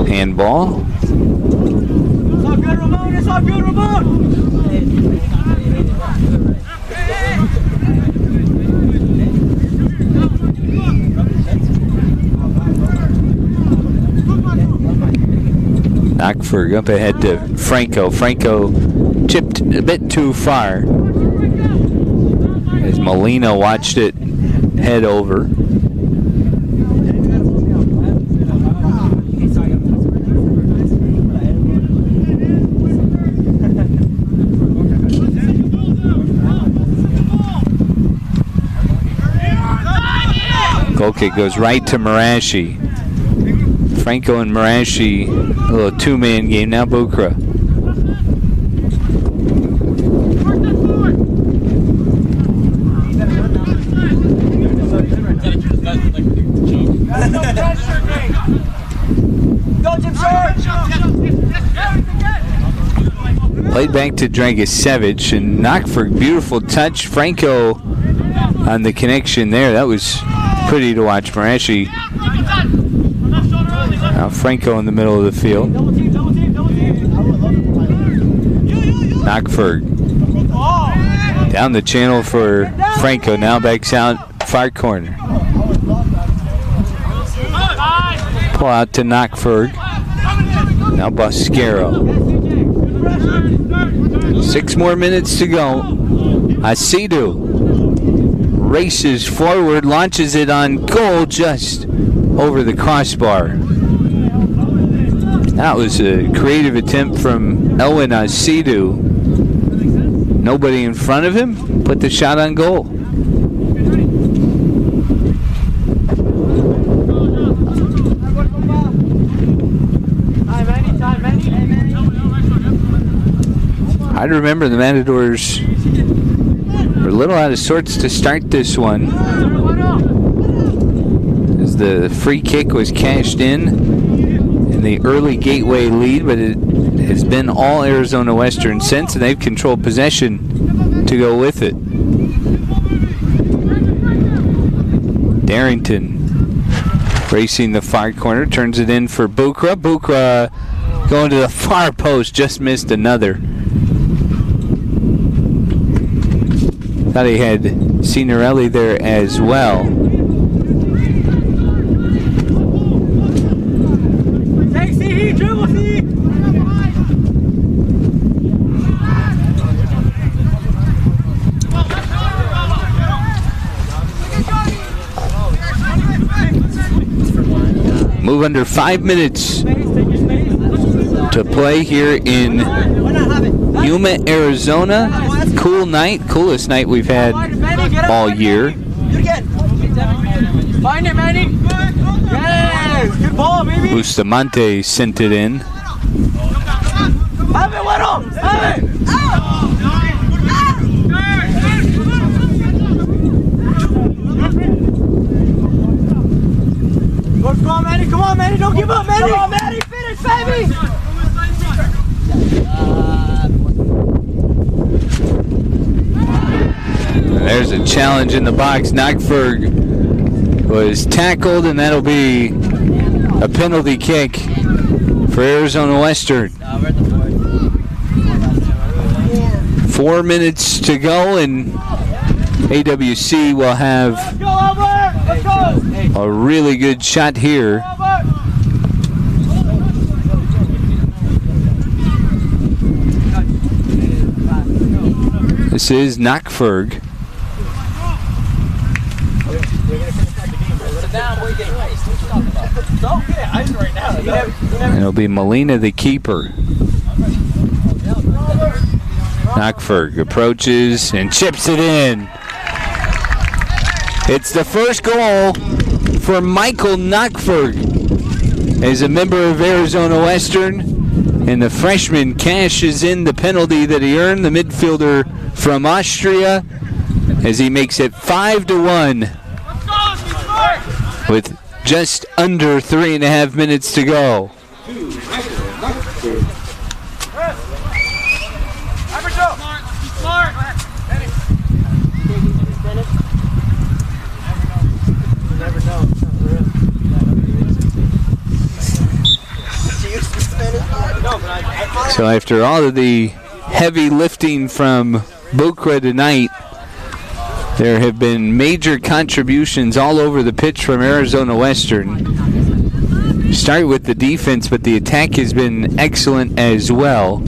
Handball. It's all good, Ramon. It's all good, Ramon. Knockford up ahead to Franco. Franco chipped a bit too far as Molina watched it head over. Goal kick goes right to Marashi. Franco and Marashi, a little two-man game. Now Bukra. Played back to Dragicevic and Knockford. Beautiful touch. Franco on the connection there. That was pretty to watch. Marashi. Now Franco in the middle of the field. Knockford down the channel for Franco. Now backs out far corner. Pull out to Knockford. Now Bosquero. 6 more minutes to go. AZW races forward, launches it on goal just over the crossbar. That was a creative attempt from Elwin AZW. Nobody in front of him, put the shot on goal. I remember the Matadors were a little out of sorts to start this one, as the free kick was cashed in the early Gateway lead, but it has been all Arizona Western since, and they've controlled possession to go with it. Darrington racing the far corner, turns it in for Bukra. Bukra going to the far post, just missed another. Thought he had Signorelli there as well. Move under 5 minutes to play here in Yuma, Arizona. Cool night, coolest night we've had all year. Find it, Manny. Yes, good ball, baby. Bustamante sent it in. Have it, Widow. Have it. Come on, Manny. Come on, Manny. Don't give up, Manny. Come on, Manny. Finish, baby. There's a challenge in the box. Knockford was tackled, and that'll be a penalty kick for Arizona Western. 4 minutes to go, and AWC will have a really good shot here. This is Knockford. And it'll be Molina, the keeper. Knockford approaches and chips it in. It's the first goal for Michael Knockford as a member of Arizona Western, and the freshman cashes in the penalty that he earned, the midfielder from Austria, as he makes it 5-1 with just under 3.5 minutes to go. So after all of the heavy lifting from Bukra tonight, there have been major contributions all over the pitch from Arizona Western. Start with the defense, but the attack has been excellent as well.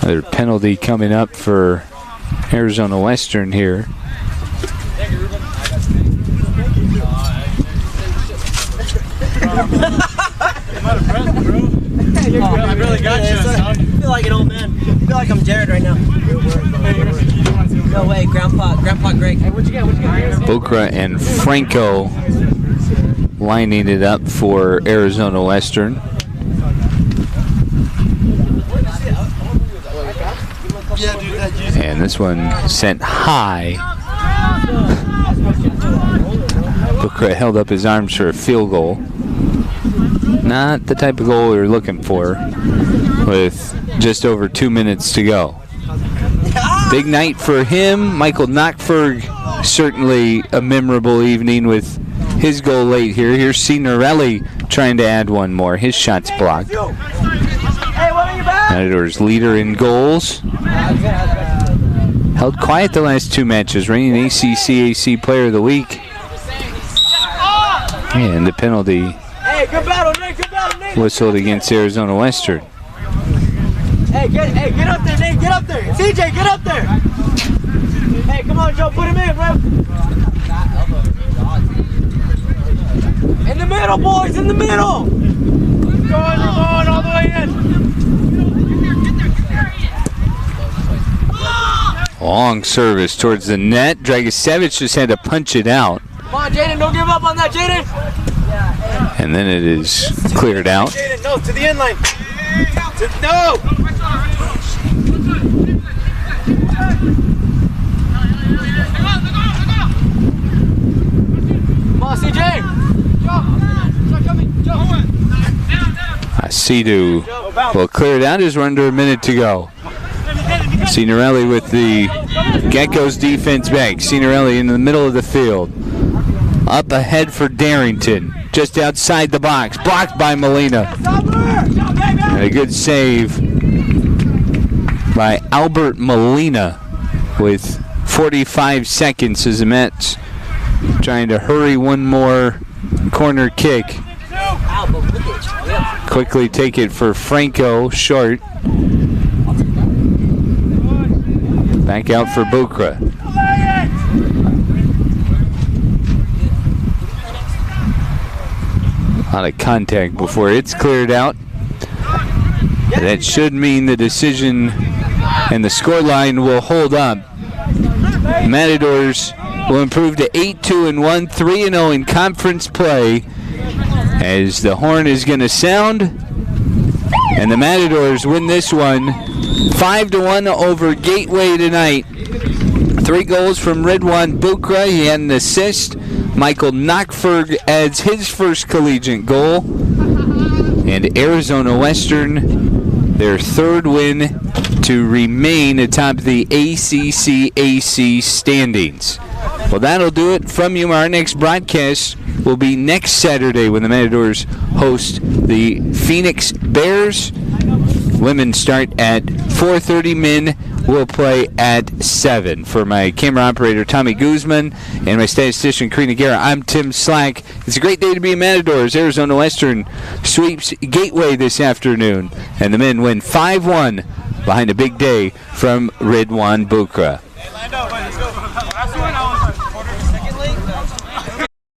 Another penalty coming up for Arizona Western here. I really got you. I feel like an old man. I feel like I'm Jared right now. No way, Grandpa Greg. Hey, what'd you get? Bukra and Franco lining it up for Arizona Western. And this one sent high. Booker held up his arms for a field goal. Not the type of goal we were looking for with just over 2 minutes to go. Big night for him. Michael Knockferg, certainly a memorable evening with his goal late here. Here's Signorelli trying to add one more. His shot's blocked. Matadors leader in goals. Held quiet the last 2 matches. Reigning ACC Player of the Week. And the penalty whistled against Arizona Western. Hey, get up there, Nate, get up there. CJ, get up there. Hey, come on, Joe, put him in, bro. In the middle, boys, in the middle. Keep going, all the way in. Long service towards the net. Dragicevic just had to punch it out. Come on, Jaden, don't give up on that, Jaden. And then it is cleared out. Jaden, no, to the end line. No. Come on, CJ. Asidu will clear it out as we're under a minute to go. Signorelli with the Geckos defense back. Signorelli in the middle of the field. Up ahead for Darrington. Just outside the box. Blocked by Molina. And a good save by Albert Molina with 45 seconds as the Mets trying to hurry one more corner kick. Quickly take it for Franco, short. Back out for Bukra. A lot of contact before it's cleared out. That should mean the decision and the scoreline will hold up. Matadors will improve to 8-2-1, 3-0 in conference play as the horn is going to sound. And the Matadors win this one 5-1 over Gateway tonight. 3 goals from Ridwan Bukra. He had an assist. Michael Knockferg adds his first collegiate goal. And Arizona Western, their 3rd win to remain atop the ACC standings. Well, that'll do it from you. Our next broadcast will be next Saturday when the Matadors host the Phoenix Bears. Women start at 4:30. Men will play at 7. For my camera operator, Tommy Guzman, and my statistician, Karina Guerra, I'm Tim Slack. It's a great day to be a Matadors. Arizona Western sweeps Gateway this afternoon, and the men win 5-1 behind a big day from Ridwan Bukra.